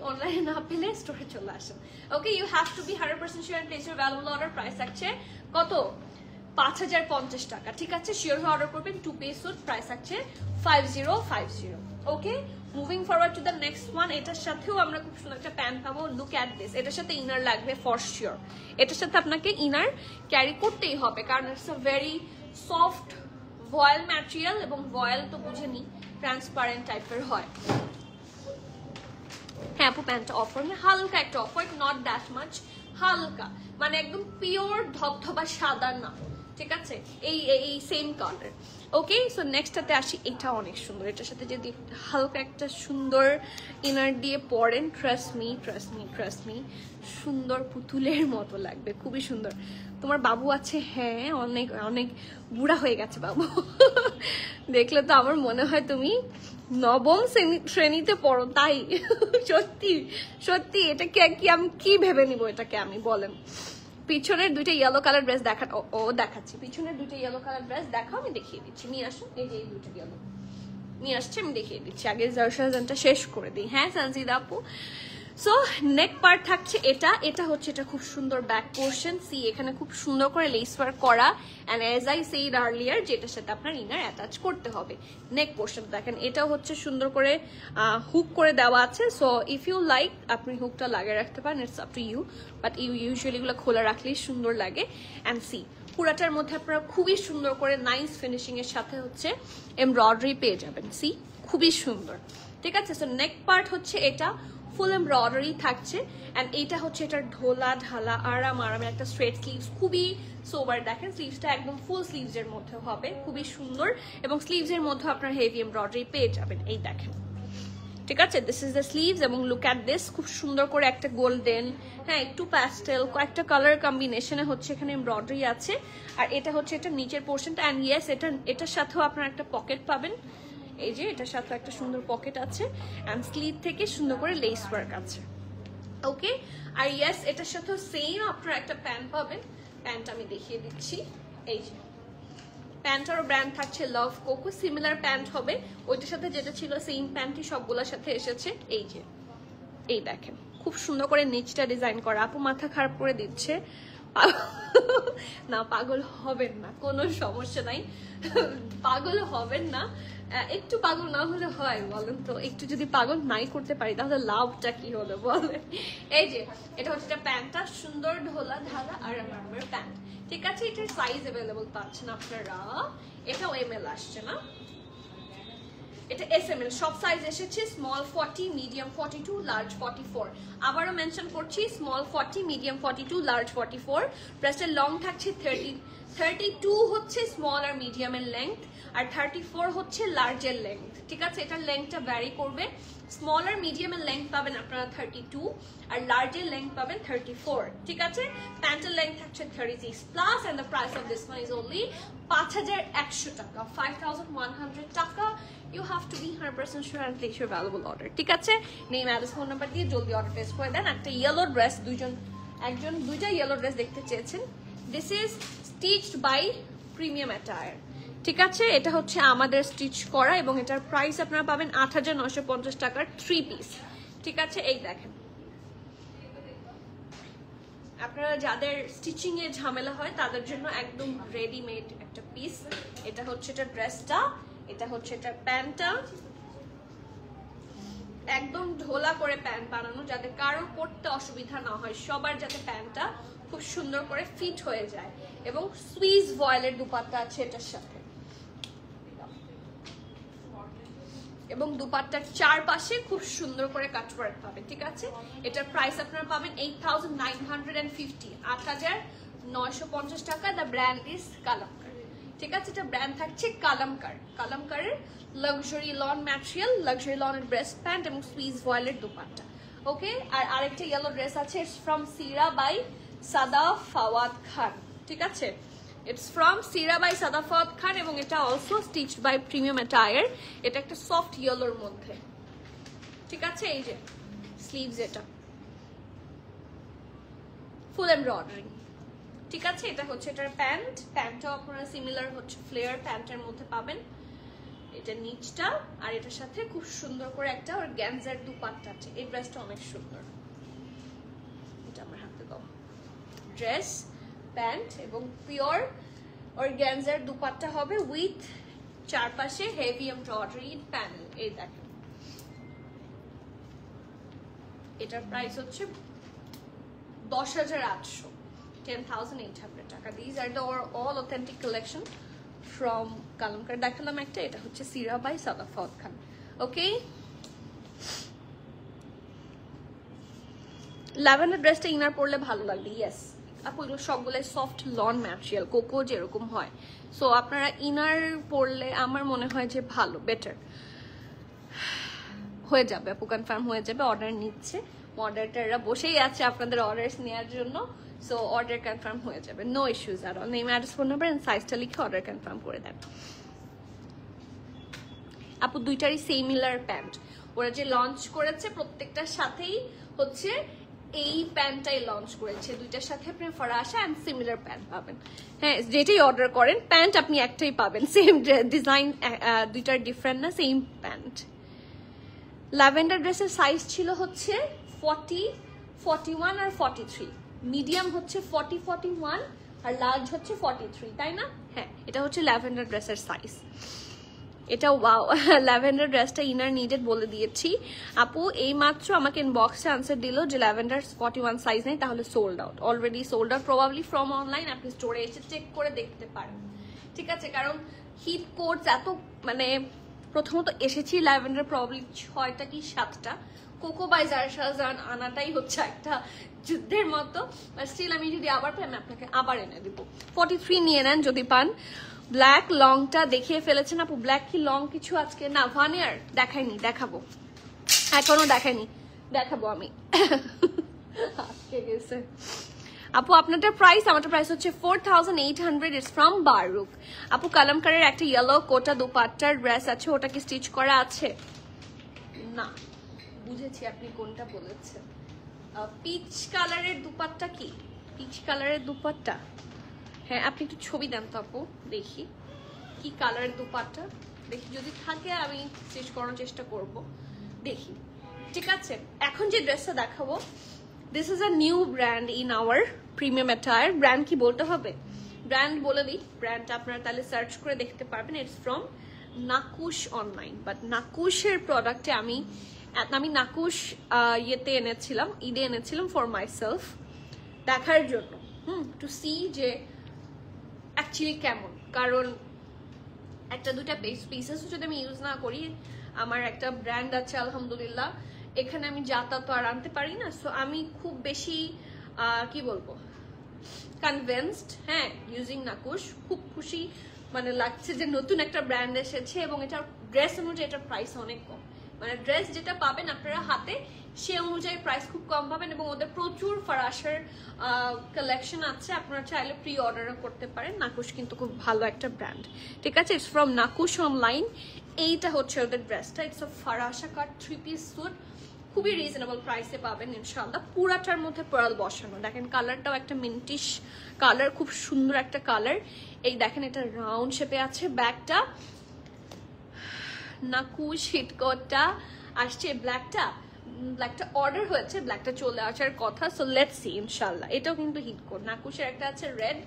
অনলাইনে না পেলে স্টোরে চলে আসেন। Okay, you have to be 100% sure and place your valuable order. Price থাকছে কত? 5050 টাকা, ঠিক আছে। শিওর হয়ে অর্ডার করবেন, 2 পিস স্যুট, প্রাইস থাকছে 5050। Okay, moving forward to the next one. এটার সাথেও আমরা খুব সুন্দর একটা প্যান্ট পাবো। লুক অ্যাট দিস, এটার সাথে ইনার লাগবে ফর শিওর। এটার সাথে আপনাকে ইনার ক্যারি করতেই হবে, কারণ it's a very soft voile material, এবং ভয়েল তো বুঝেনি ট্রান্সপারেন্ট টাইপের হয়। হ্যাঁ আপু, প্যান্টটা অফার, হালকা একটা অফার, নট দ্যাট মাচ, হালকা, মানে একদম পিওর ধবধবা সাদা না, ঠিক আছে। এই সেম কালার। ওকে, সো নেক্সটটাতে আসি। এটা অনেক সুন্দর, এটার সাথে যদি হালকা একটা সুন্দর ইনার দিয়ে পরেন, ট্রাস্ট মি, সুন্দর পুতুলের মতো লাগবে, খুবই সুন্দর। তোমার বাবু আছে? হ্যাঁ, অনেক অনেক বুড়া হয়ে গেছে বাবু। দেখলে তো আমার মনে হয় তুমি নবম শ্রেণীতে পড়ো, তাই। সত্যি সত্যি, এটাকে কি আমি কি ভেবে নিব এটাকে আমি, বলেন। পিছনের দুইটা ইয়েলো কালার ড্রেস দেখাচ্ছি। পিছনের দুইটা ইয়েলো কালার ড্রেস দেখাও, আমি দেখিয়ে দিচ্ছি। নিয়ে আসুন, এই যে এই দুইটা ইয়েলো নিয়ে আসছে, আমি দেখিয়ে দিচ্ছি। আগে জারশাজানটা শেষ করে দিই। হ্যাঁ সানজিদা আপু, সো নেক পার্ট থাকছে এটা হচ্ছে এটা খুব সুন্দর ব্যাক পোর্শন। সি এখানে খুব সুন্দর করে লেস ওয়ার্ক করা, and as I said earlier, যেটার সাথে আপনার ইনার অ্যাটাচ করতে হবে। নেক পোর্শন দেখেন, এটাও হচ্ছে সুন্দর করে হুক করে দেওয়া আছে। সো ইফ ইউ লাইক আপনি হুকটা লাগিয়ে রাখতে পারেন, it's up to you, but usually এগুলো খোলা রাখলেই সুন্দর লাগে। অ্যান্ড সি পুরাটার মধ্যে আপনারা খুবই সুন্দর করে নাইস ফিনিশিং এর সাথে হচ্ছে এমব্রয়ডারি পেয়ে যাবেন। সি খুবই সুন্দর, ঠিক আছে। সো নেক পার্ট হচ্ছে এটা ফুল এমব্রয়ডারি থাকছে, এন্ড এইটা হচ্ছে এটার ঢোলা ঢালা আরামের একটা স্ট্রেট স্লিভস, খুবই সোবার। দেখেন স্লিভসটা একদম ফুল স্লিভস এর মধ্যে হবে, খুবই সুন্দর, এবং স্লিভস এর মধ্যে আপনার হেভি এমব্রয়ডারি পেয়ে যাবেন। এই দেখেন ঠিক আছে, দিস ইজ দ্য স্লিভস এবং লুক অ্যাট দিস, খুব সুন্দর করে একটা গোল্ডেন, হ্যাঁ একটু প্যাস্টেল, কয়েকটা কালার কম্বিনেশনে হচ্ছে এখানে এমব্রয়ডারি আছে। আর এটা হচ্ছে এটা নিচের পোর্শনটা, অ্যান্ড ইয়েস এটার সাথেও আপনারা একটা পকেট পাবেন, এই যে এটার সাথে একটা সুন্দর পকেট আছে, অ্যান্ড স্লিভ থেকে সুন্দর করে লেস ওয়ার্ক আছে। ওকে, আর ইয়েস এটার সাথেও সেম আপনারা একটা প্যান্ট পাবেন, প্যান্ট আমি দেখিয়ে দিচ্ছি, এই যে প্যান্টেরও ব্র্যান্ড থাকছে লাভ কোকো, সিমিলার প্যান্ট হবে ওইটার সাথে যেটা ছিল সেম প্যান্টই সবগুলোর সাথে এসেছে। এই যে এই দেখেন খুব সুন্দর করে নিচটা ডিজাইন করা, আপু মাথা খারাপ করে দিচ্ছে, না পাগল হবেন না, কোনো সমস্যা নাই, পাগল হবেন না, একটু পাগল না হলে হয় বলেন তো, একটু যদি পাগল নাই করতে পারি তাহলে লাভটা কি হলো বলেন। এই যে এটা হচ্ছে প্যান্টটা, সুন্দর ঢোলা ঢালা আর আমার প্যান্ট, ঠিক আছে। এটার সাইজ অ্যাভেলেবল পাচ্ছেন আপনারা, এটাও এমএল আসছে না, এটা এসএমএল, সব সাইজ এসেছে, স্মল 40, মিডিয়াম 42, লার্জ 44। আবারও মেনশন করছি, স্মল 40, মিডিয়াম 42, লার্জ 44। ব্রেস্টের লং থাকছে 32 হচ্ছে স্মল আর মিডিয়ামের লেংথ, আর 34 হচ্ছে লার্জের লেংথ, ঠিক আছে। এটার লেংথটা ভ্যারি করবে, স্মল আর মিডিয়ামের লেংথ পাবেন আপনারা 32 আর লার্জের লেংথ পাবেন 34, ঠিক আছে। প্যান্টের লেংথ থাকছে 36 plus, and the price of this one is only 5100 টাকা, 5100 টাকা। You have to be 100% sure and place your valuable order, ঠিক আছে। নেম অ্যাড্রেস ফোন নাম্বার দিয়ে জলদি অর্ডার প্লেস করে দেন। একটা ইয়েলো ড্রেস, দুইটা ইয়েলো ড্রেস দেখতে চেয়েছেন, this is stitched by premium attire, ঠিক আছে। এটা হচ্ছে আমাদের স্টিচ করা এবং এটার প্রাইস আপনারা পাবেন 8950 টাকার 3 পিস, ঠিক আছে। এই দেখেন আপনারা যাদের স্টিচিং এ ঝামেলা হয় তাদের জন্য একদম রেডিমেড একটা পিস। এটা হচ্ছে এটা ড্রেসটা, এটা হচ্ছে এটা প্যান্টটা, একদম ঢোলা করে প্যান্ট বানানো যাতে কারো পরতে অসুবিধা না হয়, সবার যাতে প্যান্টটা খুব সুন্দর করে ফিট হয়ে যায়। এবং সুইস ভয়েলের দুপাট্টা আছে এটার সাথে, এবং দুপাট্টার চারপাশে খুব সুন্দর করে কাটওয়ার্ক পাবেন, ঠিক আছে। এটার প্রাইস আপনারা পাবেন 8950, 8950 টাকা। দ্য ব্র্যান্ড ইজ কালামকার, ঠিক আছে। এটা ব্র্যান্ড থাকছে কালামকারের লাক্সারি লন ম্যাটেরিয়াল, লাক্সারি লনের ব্রেস্ট প্যান্ট এবং সুইস ভয়েলের দুপাট্টা, ওকে। আর আরেকটা ইয়েলো ড্রেস আছে ফ্রম সিরা বাই সাদা ফাওয়াদ খান, ঠিক আছে। It's from Sira by Sadaf Fawad Khan এবং এটা also stitched by premium attire. এটা একটা সফট ইয়েলোর মধ্যে, ঠিক আছে। এই যে স্লিভস, এটা ফুল এমব্রয়ডারি, ঠিক আছে। এটা হচ্ছে এটার প্যান্টটাও আপনারা সিমিলার হচ্ছে ফ্লেয়ার প্যান্টের মধ্যে পাবেন, এটা নিচটা, আর এটার সাথে খুব সুন্দর করে একটা অর্গানজার দুপাট্টা আছে। এই ড্রেসটা অনেক সুন্দর, এটা আমার হাতে দাও, ড্রেস প্যান্ট এবং পিওর অর্গানজার দুপাট্টা হবে উইথ চারপাশে হেভি এমব্রয়ডারি প্যানেল। এই দেখেন এটার প্রাইস হচ্ছে 10,800, 10,800 টাকা। These are the all authentic collection from কালামকার। দেখালাম একটা, এটা হচ্ছে সিরা by Sadaf Fawad Khan, okay. Lavender ড্রেসটা ইনার পরলে ভালো লাগবে, ইয়েস আপু, এগুলো সবগুলো সফট লন ম্যাটেরিয়াল, কোকো যেরকম হয়, সো আপনারা ইনার পরলে আমার মনে হয় যে ভালো, বেটার হয়ে যাবে আপু, কনফার্ম হয়ে যাবে। অর্ডার নিচ্ছে, মডারেটররা বসেই আছে আপনাদের অর্ডার নেওয়ার জন্য, সো অর্ডার কনফার্ম হয়ে যাবে, নো ইস্যুজ আর all. Name address phone number and সাইজটা লিখে অর্ডার কনফার্ম করে দেন আপু। দুইটারই সিমিলার প্যান্ট, ওরা যে লঞ্চ করেছে প্রত্যেকটার সাথেই হচ্ছে এই প্যান্টটাই লঞ্চ করেছে, দুইটার সাথে আপনি ফরাসা এন্ড সিমিলার প্যান্ট পাবেন। হ্যাঁ, যেটাই অর্ডার করেন প্যান্ট আপনি একটাই পাবেন, সেম ডিজাইন, দুইটার ডিফারেন্ট না, সেম প্যান্ট। ল্যাভেন্ডার ড্রেসের সাইজ ছিল হচ্ছে 40, 41 আর 43, মিডিয়াম হচ্ছে 40, 41 আর লার্জ হচ্ছে 43, তাই না? হ্যাঁ, এটা হচ্ছে ল্যাভেন্ডার ড্রেসের সাইজ। এটা ওয়াও, ল্যাভেন্ডার ড্রেসটা ইনার নিডেড বলে দিয়েছি আপু। এই মাত্র আমাকে ইনবক্সে আনসার দিল যে ল্যাভেন্ডার 41 সাইজ নেই, তাহলে sold out, already sold out, probably from online. আপনি স্টোরে এসে চেক করে দেখতে পারেন, ঠিক আছে। কারণ হিট কোটস এত, মানে প্রথমত এসেছি ল্যাভেন্ডার প্রবাবলি 6টা কি 7টা, কোকো বাই জারশাজান আনাটাই হচ্ছে একটা যুদ্ধের মতো, স্টিল আমি যদি আবার পাই আমি আপনাকে আবার এনে দিব। 43 নিয়ে নেন যদি পান। ব্ল্যাক লংটা দেখিয়ে ফেলেছেন আপু, ব্ল্যাক কি লং কিছু আজকে না, ভানিয়ার দেখাইনি, দেখাবো। এখনো দেখাইনি, দেখাবো আমি। আজকে গেছে আপু আপনাদের প্রাইস, আমাদের প্রাইস হচ্ছে 4800। It's from Baroque. আপু কালামকারের একটা ইয়েলো কোটা দুপাট্টার ড্রেস আছে, ওটা কি স্টিচ করা আছে? না, বুঝেছি আপনি কোনটা বলেছেন। পিচ কালারের দুপাট্টা কি? পিচ কালারের দুপাট্টা, হ্যাঁ আপনি একটু ছবি দেন তো আপু, দেখি কি কালারের দুপাট্টা, দেখি যদি থাকে আমি স্টিচ করার চেষ্টা করব, দেখি। ঠিক আছে, এখন যে ড্রেসটা দেখাবো, this is a new brand in our premium attire. Brand কি বলতে হবে? ব্র্যান্ড বলে দিই, ব্র্যান্ডটা আপনারা তাহলে সার্চ করে দেখতে পারবেন। It's from Nakoosh online. But নাকুশের প্রোডাক্টে আমি নাকুশ ইয়েতে এনেছিলাম, ঈদে এনেছিলাম ফর মাই সেলফ, দেখার জন্য, টু সি যে অ্যাকচুয়ালি কেমন। কারণ একটা দুটা পিসেস যদি আমি ইউজ না করি, আমার একটা ব্র্যান্ড আছে আলহামদুলিল্লাহ, এখানে আমি যাতা তো আর আনতে পারি না। সো আমি খুব বেশি কি বলবো, কনভিন্সড, হ্যাঁ, ইউজিং নাকুশ। খুব খুশি মানে লাগছে যে নতুন একটা ব্র্যান্ড এসেছে, এবং এটার ড্রেস অনুযায়ী এটার প্রাইস অনেক কম। মানে ড্রেস যেটা পাবেন আপনারা হাতে, সে অনুযায়ী প্রাইস খুব কম পাবেন, এবং ওদের প্রচুর ফারাসের কালেকশন আছে, আপনারা চাইলে প্রি অর্ডারও করতে পারেন। নাকুশ কিন্তু খুব ভালো একটা ব্র্যান্ড, ঠিক আছে। It's from Nakoosh online. এইটা হচ্ছে ওদের ড্রেসটা, ইটস আ ফারাসা কাট 3 পিস স্যুট, খুবই রিজনেবল প্রাইসে পাবেন ইনশাআল্লাহ। পুরাটার মধ্যে পার্ল বসানো, দেখেন কালারটাও একটা মিন্টিশ কালার, খুব সুন্দর একটা কালার। এই দেখেন এটা রাউন্ড শেপে আছে, ব্যাকটা নাকুশ হিটকটটা আসছে, ব্ল্যাকটা অর্ডার হয়েছে, ব্ল্যাকটা চলে আসার কথা। সো লেটস সি ইনশাআল্লাহ। এটাও কিন্তু হিটকোট, নাকুশের একটা আছে রেড,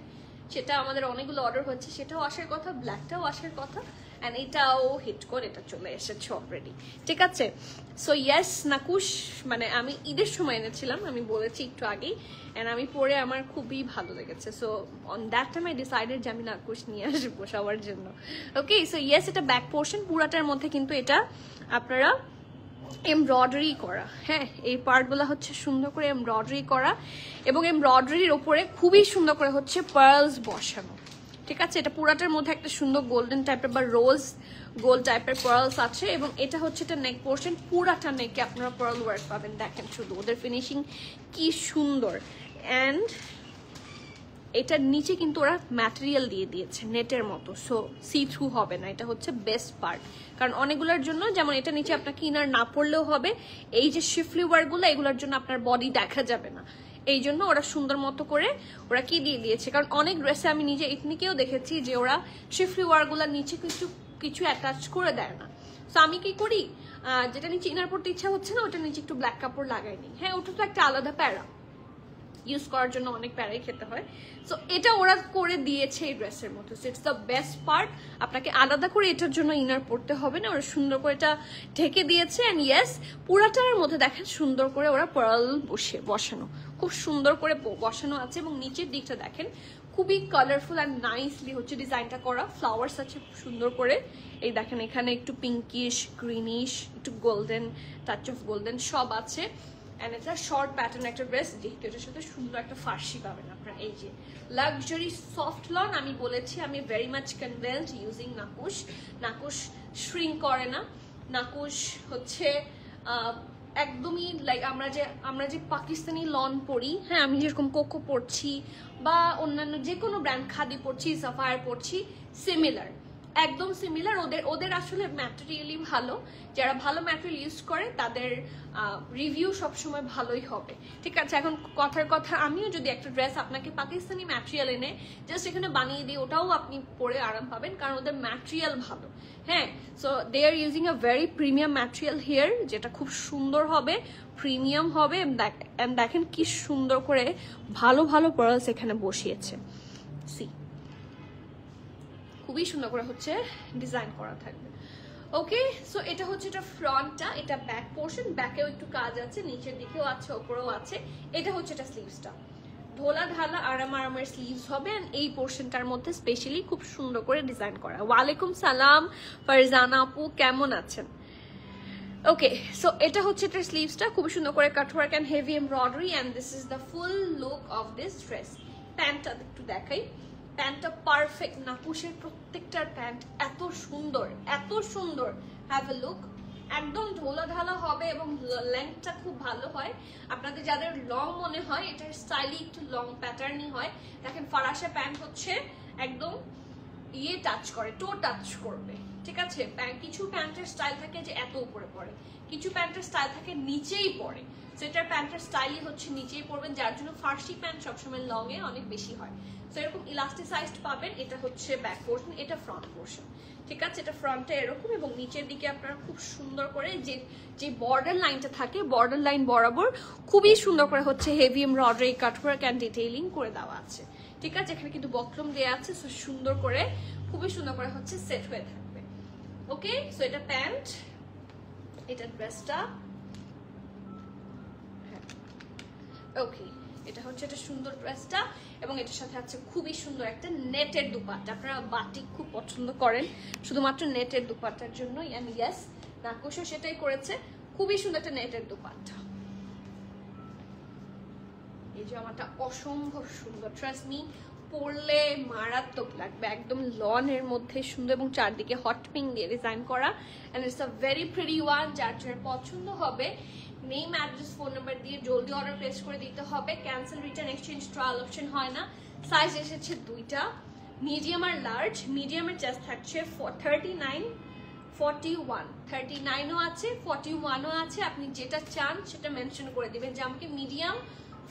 সেটা আমাদের অনেকগুলো অর্ডার হচ্ছে, সেটাও আসার কথা, ব্ল্যাকটাও আসার কথা, অ্যান্ড এটাও হিটকোট, এটা চলে এসেছে অলরেডি, ঠিক আছে। সো ইয়েস, নাকুশ মানে আমি ঈদের সময় এনেছিলাম, আমি বলেছি একটু আগেই, অ্যান্ড আমি পরে আমার খুবই ভালো লেগেছে। So on that time I decided যে আমি নাকুশ নিয়ে আসবো সবার জন্য। ওকে, সো ইয়েস, এটা ব্যাক পোর্শন পুরাটার মধ্যে কিন্তু এটা আপনারা এমব্রয়ডারি করা, হ্যাঁ, এই পার্টগুলো হচ্ছে সুন্দর করে এমব্রয়ডারি করা, এবং এমব্রয়ডারির ওপরে খুবই সুন্দর করে হচ্ছে পার্লস বসানো, ঠিক আছে। এটা পুরাটার মধ্যে একটা সুন্দর গোল্ডেন টাইপের বা রোজ গোল্ড টাইপের পার্লস আছে, এবং এটা হচ্ছে এটা নেক পোর্শন, পুরাটা নেকে আপনারা পার্ল ওয়ার্ক পাবেন। দেখেন শুধু ওদের ফিনিশিং কি সুন্দর, অ্যান্ড এটার নিচে কিন্তু ওরা ম্যাটেরিয়াল দিয়ে দিয়েছে নেটের মতো, সো সি থ্রু হবে না, এটা হচ্ছে বেস্ট পার্ট। কারণ অনেকগুলোর জন্য, যেমন এটা নিচে আপনাকে ইনার না পড়লেও হবে, এই যে শিফলি ওয়ার্কগুলো, এগুলোর জন্য আপনার বডি দেখা যাবে না, এই জন্য ওরা সুন্দর মতো করে ওরা কি দিয়ে দিয়েছে। কারণ অনেক ড্রেসে আমি নিজে এথনিকেও দেখেছি যে ওরা শিফলি ওয়ার্কগুলোর নিচে কিছু অ্যাটাচ করে দেয় না। সো আমি কি করি, যেটা নিচে ইনার পড়তে ইচ্ছা হচ্ছে না, ওটা নিচে একটু ব্ল্যাক কাপড় লাগাই নি, হ্যাঁ, ওটা তো একটা আলাদা প্যারা, ইউজ করার জন্য অনেক প্যারাই খেতে হয়। সো এটা ওরা করে দিয়েছে এই ড্রেসের মধ্যে, so it's the best part. আপনাকে আলাদা করে এটার জন্য ইনার পড়তে হবে না, ওরা সুন্দর করে এটা ঢেকে দিয়েছে। অ্যান্ড ইয়েস, পুরাটার মধ্যে দেখেন সুন্দর করে ওরা পার্ল বসানো, খুব সুন্দর করে বসানো আছে, এবং নিচের দিকটা দেখেন খুবই কালারফুল অ্যান্ড নাইসলি হচ্ছে ডিজাইনটা করা, ফ্লাওয়ার্স আছে খুব সুন্দর করে। এই দেখেন এখানে একটু পিঙ্কিশ, গ্রিনিশ, একটু গোল্ডেন, টাচ অফ গোল্ডেন সব আছে। অ্যান্ড এটা শর্ট প্যাটার্ন একটা ড্রেস, যেহেতু এটার সাথে সুন্দর একটা ফার্সি পাবেন আপনার। এই যে লাক্সারি সফট লন, আমি বলেছি আমি very much convinced using Nakoosh. Nakoosh shrink করে না, নাকুশ হচ্ছে একদমই লাইক আমরা যে পাকিস্তানি লন পরি, হ্যাঁ, আমি যেরকম কোকো পরছি বা অন্যান্য যে কোনো ব্র্যান্ড খাদি পরছি, সাফায়ার পরছি, সিমিলার, একদম সিমিলার। ওদের আসলে ম্যাটেরিয়ালই ভালো, যারা ভালো ম্যাটেরিয়াল ইউজ করে তাদের রিভিউ সবসময় ভালোই হবে, ঠিক আছে। এখন কথার কথা, আমিও যদি একটা ড্রেস আপনাকে পাকিস্তানি ম্যাটেরিয়াল এনে জাস্ট এখানে বানিয়ে দিই, ওটাও আপনি পরে আরাম পাবেন, কারণ ওদের ম্যাটেরিয়াল ভালো, হ্যাঁ। So they are using a very premium material here, যেটা খুব সুন্দর হবে, প্রিমিয়াম হবে। অ্যান্ড দেখেন কি সুন্দর করে ভালো ভালো পার্লস এখানে বসিয়েছে, সি খুবই সুন্দর করে হচ্ছে ডিজাইন করা থাকবে। ওকে, সো এটা হচ্ছে এটা ফ্রন্টটা, এটা ব্যাক পোর্শন, ব্যাকেও একটু কাজ আছে, নিচের দিকেও আছে, ওপরেও আছে। এটা হচ্ছে এটা স্লিভসটা, ঢোলা ঢালা আরামের স্লিভস হবে, এন্ড এই পোর্শনটার মধ্যে স্পেশালি খুব সুন্দর করে ডিজাইন করা। ওয়ালাইকুম সালাম ফারজানা আপু, কেমন আছেন? ওকে, সো এটা হচ্ছে এটা স্লিভসটা, খুব সুন্দর করে cutwork and heavy embroidery, and this is the full look of this dress. প্যান্টটা একটু দেখাই, প্যান্টটা পারফেক্ট, নাকুশের প্রত্যেকটার প্যান্ট এত সুন্দর, এত সুন্দর। হ্যাভ এ লুক, একদম ঢোলা ঢালা হবে এবং লেন্থটা খুব ভালো হয়। আপনাদের যাদের লং মনে হয়, এটার স্টাইলি একটু লং প্যাটার্নই হয়। দেখেন ফারাশা প্যান্ট হচ্ছে একদম ইয়ে টাচ করে, টো টাচ করবে, ঠিক আছে। কিছু প্যান্টের স্টাইল থাকে যে এত উপরে পড়ে, কিছু প্যান্টের স্টাইল থাকে নিচেই পড়ে। সো এটার প্যান্টের স্টাইলই হচ্ছে নিচেই পড়বেন, যার জন্য ফার্সি প্যান্ট সবসময় লং এ অনেক বেশি হয়। সো এরকম ইলাস্টিসাইজড পাবেন। এটা হচ্ছে ব্যাক পোর্শন, এটা ফ্রন্ট পোর্শন, ঠিক আছে। এটা ফ্রন্টে এরকম এবং নিচের দিকে আপনারা খুব সুন্দর করে যে বর্ডার লাইনটা থাকে, বর্ডার লাইন বরাবর খুবই সুন্দর করে হচ্ছে heavy embroidery, cutwork and detailing করে দেওয়া আছে, ঠিক আছে। এখানে কিন্তু বক্রম দেওয়া আছে, সো সুন্দর করে খুবই সুন্দর করে হচ্ছে সেট হয়ে থাকবে। ওকে, সো এটা প্যান্ট, এটা ড্রেসটা, হ্যাঁ ওকে, এটা হচ্ছে এটা সুন্দর ড্রেসটা এবং এটার সাথে আছে খুবই সুন্দর একটা নেটের দুপাট্টা। আপনারা বাটিক খুব পছন্দ করেন শুধুমাত্র নেটের দুপাট্টার জন্য, এন্ড ইয়েস নাকুশও সেটাই করেছে। খুবই সুন্দর একটা নেটের দুপাট্টা। এই জামাটা অসম্ভব সুন্দর, ট্রাস্ট মি, পরলে মারাত্মক লাগবে। একদম লনের মধ্যে সুন্দর এবং চারদিকে হট পিঙ্ক দিয়ে ডিজাইন করা, and it's a very pretty one. যার যার পছন্দ হবে নেম, অ্যাড্রেস, ফোন নাম্বার দিয়ে জলদি অর্ডার প্লেস করে দিতে হবে। Cancel, return, exchange, trial option হয় না। সাইজ এসেছে দুইটা, মিডিয়াম আর লার্জ। মিডিয়ামের চেস্ট থাকছে 39, 41, 39ও আছে, 41ও আছে। আপনি যেটা চান সেটা মেনশন করে দিবেন যে আমাকে মিডিয়াম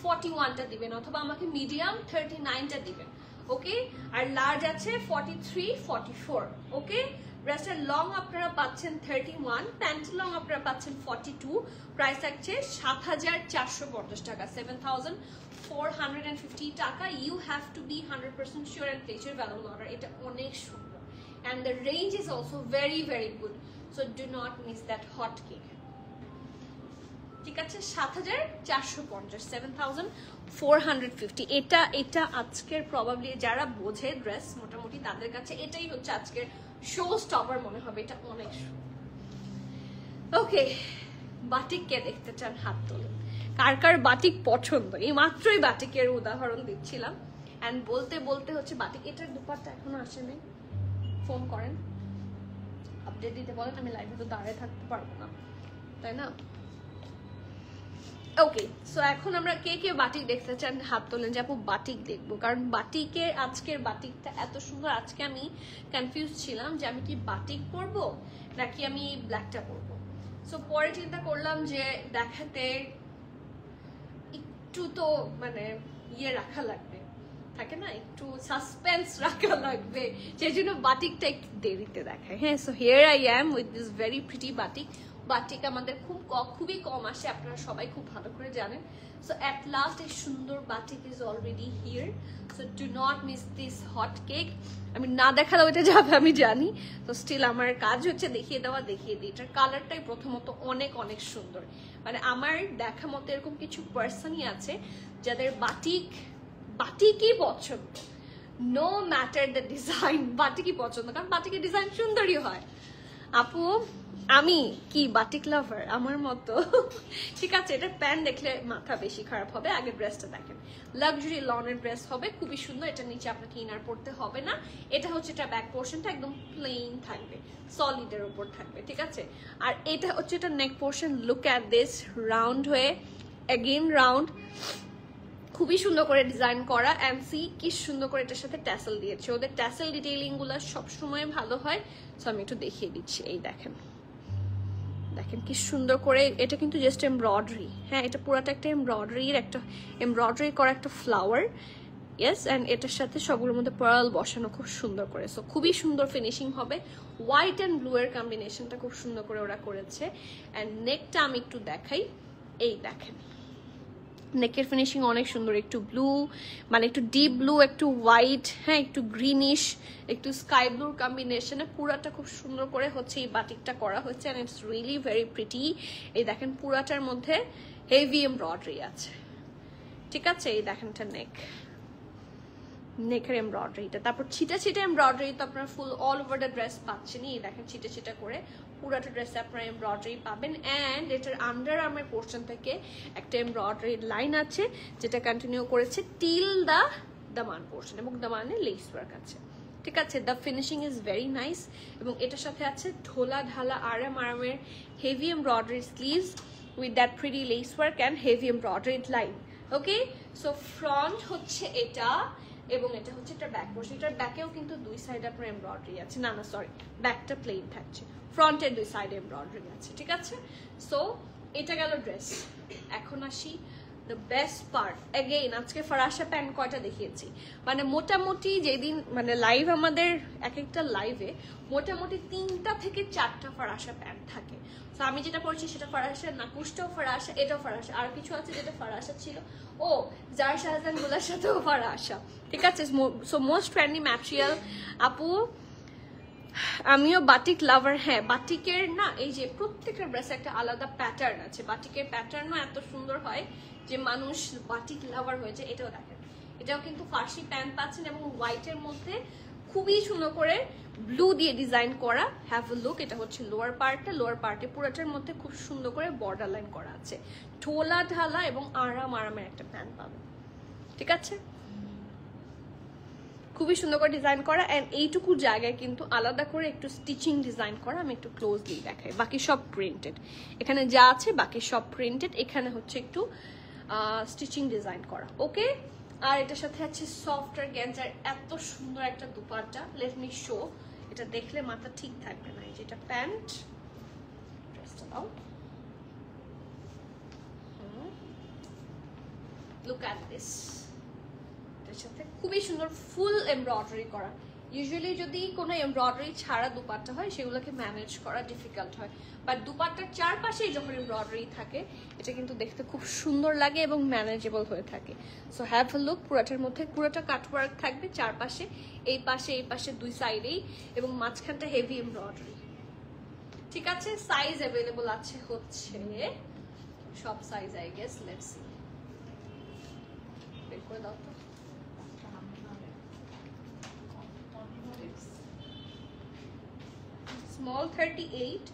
41টা দিবেন অথবা আমাকে মিডিয়াম 39টা দিবেন, ওকে। আর লার্জ আছে 43, 44, ওকে। ড্রেসের লং আপনারা পাচ্ছেন 31, প্যান্ট লং আপনারা পাচ্ছেন 42। প্রাইস থাকছে 7,450 টাকা, 7,450 টাকা। You have to be 100% sure and place your valuable order. এটা অনেক সুন্দর and the range is also very very good, so do not miss that hot cake, ঠিক আছে। 7,450, 7,450। এটা আজকের প্রবাবলি যারা বোঝে ড্রেস মোটামুটি তাদের কাছে এটাই হচ্ছে আজকের শো স্টপার মনে হবে। এটা অনেক ওকে। বাটিক কে দেখতে চান হাত তোলেন, কার কার বাটিক পছন্দ। এই মাত্রই বাটিকের উদাহরণ দিচ্ছিলাম এন্ড বলতে বলতে হচ্ছে বাটিক। এটার দুপাট্টা এখনো আসেনি, ফোন করেন, আপডেট দিতে বলেন। আমি লাইভে তো দাঁড়িয়ে থাকতে পারবো না, তাই না? ওকে, সো এখন আমরা কে কে বাটিক দেখতে চান হাত তোলেন যে আপু বাটিক দেখবো। কারণ বাটিকের আজকের বাটিকটা এত সুন্দর। আজকে আমি কনফিউজ ছিলাম যে আমি কি বাটিক পরবো নাকি আমি ব্ল্যাকটা পরবো। সো পরে চিন্তা করলাম যে দেখাতে একটু তো মানে ইয়ে রাখা লাগবে, থাকে না, একটু সাসপেন্স রাখা লাগবে, সেই জন্য বাটিকটা একটু দেরিতে দেখায়। হ্যাঁ, so here I am with this very pretty batik. Batik আমাদের খুবই কম আসে, আপনারা সবাই খুব ভালো করে জানেন। সো অ্যাট লাস্ট এই সুন্দর batik is already here, so do not miss this hot cake. আমি না দেখালেও এটা যাবে আমি জানি, তো স্টিল আমার কাজ হচ্ছে দেখিয়ে দেওয়া, দেখিয়ে দিই। এটার কালারটাই প্রথমত অনেক অনেক সুন্দর। মানে আমার দেখা মতো এরকম কিছু পার্সনই আছে যাদের বাটিকই পছন্দ, নো ম্যাটার দ্য ডিজাইন, বাটিকই পছন্দ। কারণ বাটিকের ডিজাইন সুন্দরই হয়। আপু আমি কি বাটিক লাভার আমার মতো, ঠিক আছে। এটা প্যান্ট দেখলে মাথা বেশি খারাপ হবে, আগে ড্রেসটা দেখেন। লাক্সারি লনের ড্রেস হবে, খুবই সুন্দর। এটা নিচে আপনাকে ইনার পড়তে হবে না। এটা হচ্ছে এটা ব্যাক পোর্শনটা একদম প্লেন থাকবে, সলিডের উপর থাকবে, ঠিক আছে। আর এটা হচ্ছে এটা নেক portion. Look at this, round হয়ে এগেইন রাউন্ড, খুবই সুন্দর করে ডিজাইন করা। অ্যান্ড সি কি সুন্দর করে এটার সাথে ট্যাসেল দিয়েছে। ওদের ট্যাসেল ডিটেইলিং গুলো সবসময় ভালো হয়। সো আমি একটু দেখিয়ে দিচ্ছি। এই দেখেন, দেখেন কি সুন্দর করে। এটা কিন্তু জাস্ট এমব্রয়ডারি, হ্যাঁ, এটা পুরাটা একটা এমব্রয়ডারি করা একটা ফ্লাওয়ার, ইয়েস। অ্যান্ড এটার সাথে সবগুলোর মধ্যে পার্ল বসানো খুব সুন্দর করে। সো খুবই সুন্দর ফিনিশিং হবে। হোয়াইট অ্যান্ড ব্লু এর কম্বিনেশনটা খুব সুন্দর করে ওরা করেছে। অ্যান্ড নেকটা আমি একটু দেখাই, এই দেখেন নেকের ফিনিশিং অনেক সুন্দর। একটু ব্লু, মানে একটু ডিপ ব্লু, একটু হোয়াইট, হ্যাঁ, একটু গ্রিনিশ, একটু স্কাই ব্লুর কম্বিনেশনে পুরাটা খুব সুন্দর করে হচ্ছে এই বাটিকটা করা হচ্ছে। And it's really very pretty. এই দেখেন পুরাটার মধ্যে হেভি এমব্রয়ডারি আছে, ঠিক আছে। এই দেখেন এটা নেকের এমব্রয়ডারিটা, তারপর ছিটা ছিটা এমব্রয়ডারি তো আপনার ফুল অল ওভার দ্য ড্রেস পাচ্ছেন। এই দেখেন ছিটা ছিটা করে পুরাটা ড্রেসে আপনারা এমব্রয়ডারি পাবেন। অ্যান্ড এটার আন্ডার আর্মের পোর্শন থেকে একটা এমব্রয়ডারি লাইন আছে যেটা কন্টিনিউ করেছে টিল দা দামান পোর্শন, এবং দামানে লেস ওয়ার্ক আছে। ঠিক আছে, the finishing is very nice. এবং এটার সাথে আছে ঢোলা ঢালা আরামের heavy embroidery sleeves with that pretty less work and heavy embroidered line. Okay, so front হচ্ছে এটা এবং এটা হচ্ছে এটা ব্যাক পোর্শন। এটার ব্যাকেও কিন্তু দুই সাইডে আপনার এমব্রয়ডারি আছে, না সরি, ব্যাকটা প্লেন থাকছে, ফ্রন্টের দুই সাইডে এমব্রয়ডারি আছে। ঠিক আছে, সো এটা গেল ড্রেস। এখন আসি দ্য বেস্ট পার্ট। অ্যাগেইন আজকে ফরাসা প্যান্ট কয়টা দেখিয়েছি, মানে মোটামুটি যেদিন মানে লাইভ আমাদের এক একটা লাইভে মোটামুটি 3টা থেকে 4টা ফরাসা প্যান্ট থাকে। তো আমি যেটা পড়ছি সেটা ফরাসা, নাকুশটাও ফরাসা, এটাও ফরাসা, আর কিছু আছে যেটা ফরাসা ছিল, ও জার শাহজাহান গুলার সাথেও ফরাসা। ঠিক আছে, সো মোস্ট ট্রেন্ডি ম্যাটেরিয়াল আপু। আমিও বাটিক লাভার। হ্যাঁ, বাটিকের না এই যে প্রত্যেকটা ড্রেসে একটা আলাদা প্যাটার্ন আছে, বাটিকের প্যাটার্নও এত সুন্দর হয় যে মানুষ বাটিক লাভার হয়েছে। এটাও দেখেন, এটাও কিন্তু ফার্সি প্যান্ট পাচ্ছেন এবং হোয়াইটের মধ্যে খুবই সুন্দর করে ব্লু দিয়ে ডিজাইন করা। Have a look. এটা হচ্ছে লোয়ার পার্টটা, লোয়ার পার্টে পুরোটার মধ্যে খুব সুন্দর করে বর্ডার লাইন করা আছে, ঢোলা ঢালা এবং আরামের একটা প্যান্ট পাবেন। ঠিক আছে, খুবই সুন্দর করে ডিজাইন করা। অ্যান্ড এইটুকু জায়গায় কিন্তু আলাদা করে একটু স্টিচিং ডিজাইন করা। আমি একটু ক্লোজলি দেখাই, বাকি সব প্রিন্টেড, এখানে যা আছে বাকি সব প্রিন্টেড, এখানে হচ্ছে একটু স্টিচিং ডিজাইন করা। ওকে, আর এটার সাথে আছে সফট আর গ্যাঞ্জার এত সুন্দর একটা দুপাট্টা। লেট মি শো, এটা দেখলে মাথা ঠিক থাকবে না। এই যে এটা প্যান্ট, ড্রেসটা দাও, লুক অ্যাট দিস। সাথে খুবই সুন্দর ফুল এমব্রয়ডারি করা। ইউজুয়ালি যদি কোনো এমব্রয়ডারি ছাড়া দুপাট্টা হয় সেগুলোকে ম্যানেজ করা ডিফিকাল্ট হয়, বাট দুপাট্টার চারপাশেই যখন এমব্রয়ডারি থাকে এটা কিন্তু দেখতে খুব সুন্দর লাগে এবং ম্যানেজেবল হয়ে থাকে। So have a look. পুরোটার মধ্যে পুরোটা কাটওয়ার্ক থাকবে চারপাশে, এই পাশে দুই সাইডেই, এবং মাঝখানটা হেভি এমব্রয়ডারি। ঠিক আছে, সাইজ অ্যাভেলেবল আছে হচ্ছে সব size, I guess. Let's see, বের করে দাও তো। Small 38,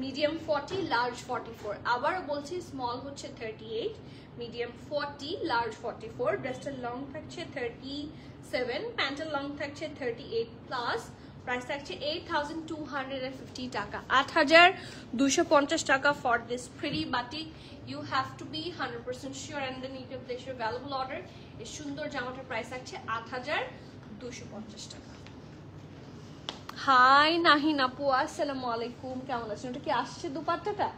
medium 40, large 44। আবারও বলছি, স্মল হচ্ছে 38, মিডিয়াম 40, লার্জ 44। ড্রেসটার লং থাকছে 37, প্যান্টের লং থাকছে 38 প্লাস। প্রাইস থাকছে 8,250 টাকা, 8,250 টাকা for this pretty batik. You have to be 100% sure and then you can place your valuable order. এই সুন্দর জামাটার প্রাইস থাকছে 8,250 টাকা। হাই নাহিন আপু, আসসালামু আলাইকুম, কেমন আছেন? ওটা কি আসছে দুপাট্টাটা?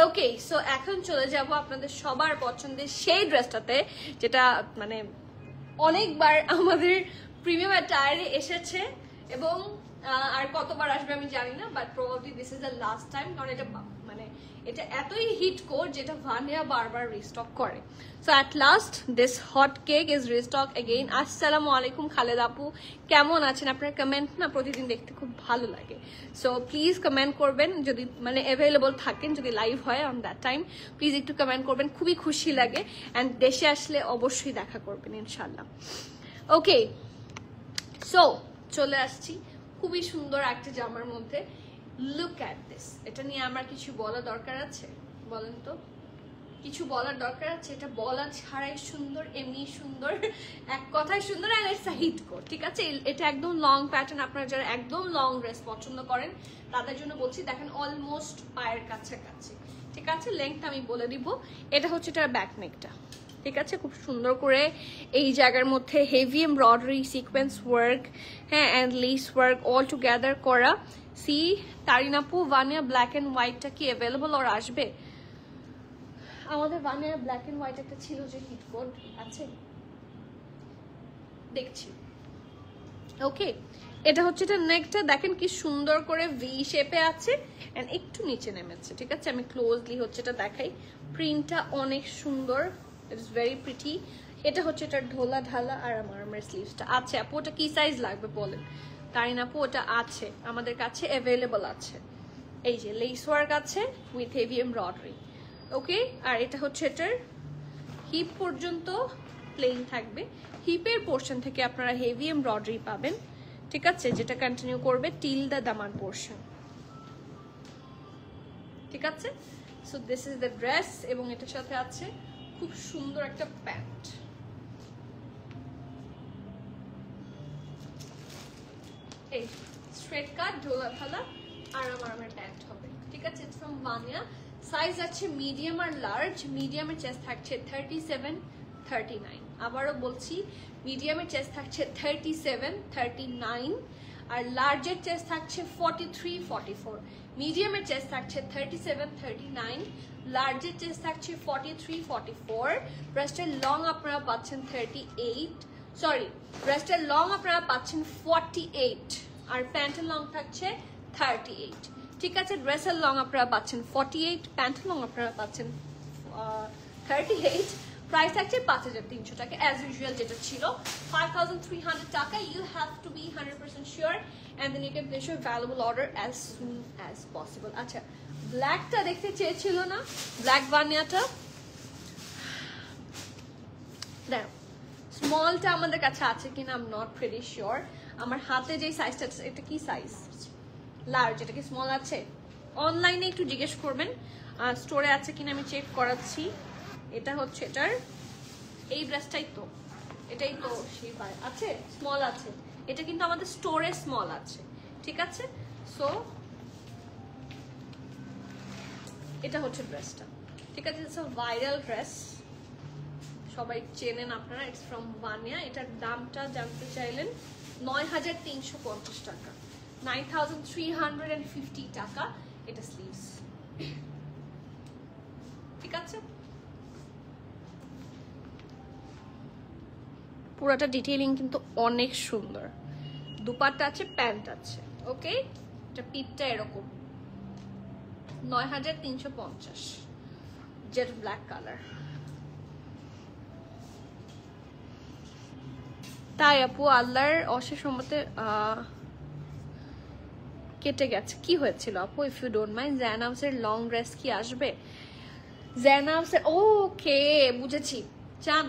ওকে, সো এখন চলে যাব আপনাদের সবার পছন্দের সেই ড্রেসটাতে, যেটা মানে অনেকবার আমাদের প্রিমিয়াম অ্যাটায়ারে এসেছে এবং আর কতবার আসবে আমি জানি না, but probably this is the last time, কারণ এটা মানে এটা এতই হিট কোড যেটা ভানিয়া বারবার রিস্টক করে। So at last this hot cake is restock again. আসসালামু আলাইকুম খালেদ আপু, কেমন আছেন? আপনার কমেন্ট না প্রতিদিন দেখতে খুব ভালো লাগে, সো প্লিজ কমেন্ট করবেন যদি মানে অ্যাভেলেবল থাকেন, যদি লাইভ হয় অন দ্যাট টাইম প্লিজ একটু কমেন্ট করবেন, খুবই খুশি লাগে। অ্যান্ড দেশে আসলে অবশ্যই দেখা করবেন ইনশাল্লাহ। ওকে, সো চলে আসছি খুবই সুন্দর একটা জামার মধ্যে। Look at this. এটা নিয়ে আমার কিছু বলা দরকার আছে? বলেন তো, কিছু বলার দরকার আছে? এটা বলা ছাড়াই সুন্দর, এমনি সুন্দর, এক কথায় সুন্দর, আর ইটস আ হিট কোড। ঠিক আছে, এটা একদম লং প্যাটার্ন। আপনারা যারা একদম লং ড্রেস পছন্দ করেন তাদের জন্য বলছি, দেখেন অলমোস্ট পায়ের কাছাকাছি। ঠিক আছে, লেংথ আমি বলে দিব। এটা হচ্ছে এটার ব্যাক নেকটা। ঠিক আছে, খুব সুন্দর করে এই জায়গার মধ্যে হেভি এমব্রয়ডারি, সিকোয়েন্স ওয়ার্ক, হ্যাঁ, and less work all together করা। সি তারিনাপু, ভানিয়া ব্ল্যাক অ্যান্ড হোয়াইটটা কি অ্যাভেলেবল আর আসবে? আমাদের ভানিয়া ব্ল্যাক অ্যান্ড হোয়াইট একটা ছিল যে হিট কোড আছে, দেখছি। ওকে, এটা হচ্ছে এটা নেকটা, দেখেন কি সুন্দর করে ভি শেপে আছে এন্ড একটু নিচে নেমেছে। ঠিক আছে, আমি ক্লোজলি হচ্ছে এটা দেখাই। প্রিন্টটা অনেক সুন্দর, ইটস ভেরি প্রিটি। এটা হচ্ছে এটা ঢোলা ঢালা আর আমার স্লিভসটা আছে। আপু ওটা কি সাইজ লাগবে বলেন? তারিন আপু ওটা আছে আমাদের কাছে, অ্যাভেলেবল আছে। এই যে লেস ওয়ার্ক আছে উইথ হেভি এমব্রয়ডারি। ওকে, আর এটা হচ্ছে এটার হিপ পর্যন্ত প্লেন থাকবে, হিপের পোর্শন থেকে আপনারা হেভি এমব্রয়ডারি পাবেন। ঠিক আছে, যেটা কন্টিনিউ করবে টিল দ্য দামান পোর্শন। ঠিক আছে, so this is the dress এবং এটার সাথে আছে খুব সুন্দর একটা প্যান্ট। এই স্ট্রেট কাট ঢোলা ফালা আরাম আরামের প্যান্ট হবে, ঠিক আছে? It's from Vania. সাইজ আছে মিডিয়াম আর লার্জ। মিডিয়ামের চেস্ট থাকছে 37, 39। আবারও বলছি, মিডিয়ামের চেস্ট থাকছে 37, 39 আর লার্জের চেস্ট থাকছে 43, 44। মিডিয়ামের চেস্ট থাকছে 37, 39, লার্জের চেস্ট থাকছে 43, 44। ব্রেস্টের লং আপনারা পাচ্ছেন 38, সরি ব্রেস্টের লং আপনারা পাচ্ছেন 48 আর প্যান্টের লং থাকছে 38, ঠিক আছে? ড্রেসের লং আপনারা পাচ্ছেন 48, প্যান্টের লং আপনারা পাচ্ছেন 38। প্রাইস থাকছে 5300 টাকা অ্যাজ ইউজুয়াল যেটা ছিল 5300 টাকা। You have to be 100% sure and then you can place your valuable order as soon as possible. আচ্ছা, ব্ল্যাকটা দেখতে চেয়েছিল না, ব্ল্যাক ভানিয়াটা দেখো। স্মলটা আমাদের কাছে আছে কিনা I am not pretty sure. আমার হাতে যে সাইজটা আছে এটা কি সাইজ? লার্জ। এটা কি স্মল আছে? অনলাইনে একটু জিজ্ঞেস করবেন, স্টোরে আছে কিনা আমি চেক করাচ্ছি। এটা হচ্ছে এটার এই ব্রাশটাই তো, এটাই তো সেই আছে, স্মল আছে। এটা কিন্তু আমাদের স্টোরে স্মল আছে, ঠিক আছে? সো এটা হচ্ছে ড্রেসটা, ঠিক আছে? ইটস আ ভাইরাল ড্রেস, সবাই চেনেন আপনারা। It's from Vania. এটার দামটা জানতে চাইলেন 9350 টাকা, 9350 টাকা। এটা স্লিভস, ঠিক আছে? পুরোটা ডিটেইলিং কিন্তু অনেক সুন্দর। দুপাট্টা আছে, প্যান্ট আছে, ওকে? এটা পিঠটা এরকম 9350, জেট ব্ল্যাক কালার। তাই আপু আল্লাহর অশেষ রহমতে কেটে গেছে। কি হয়েছিল আপু? ইফ ইউ ডোন্ট মাইন্ড, জায়নাবসের লং ড্রেস কি আসবে? জায়নাবসের, ওকে বুঝেছি। চান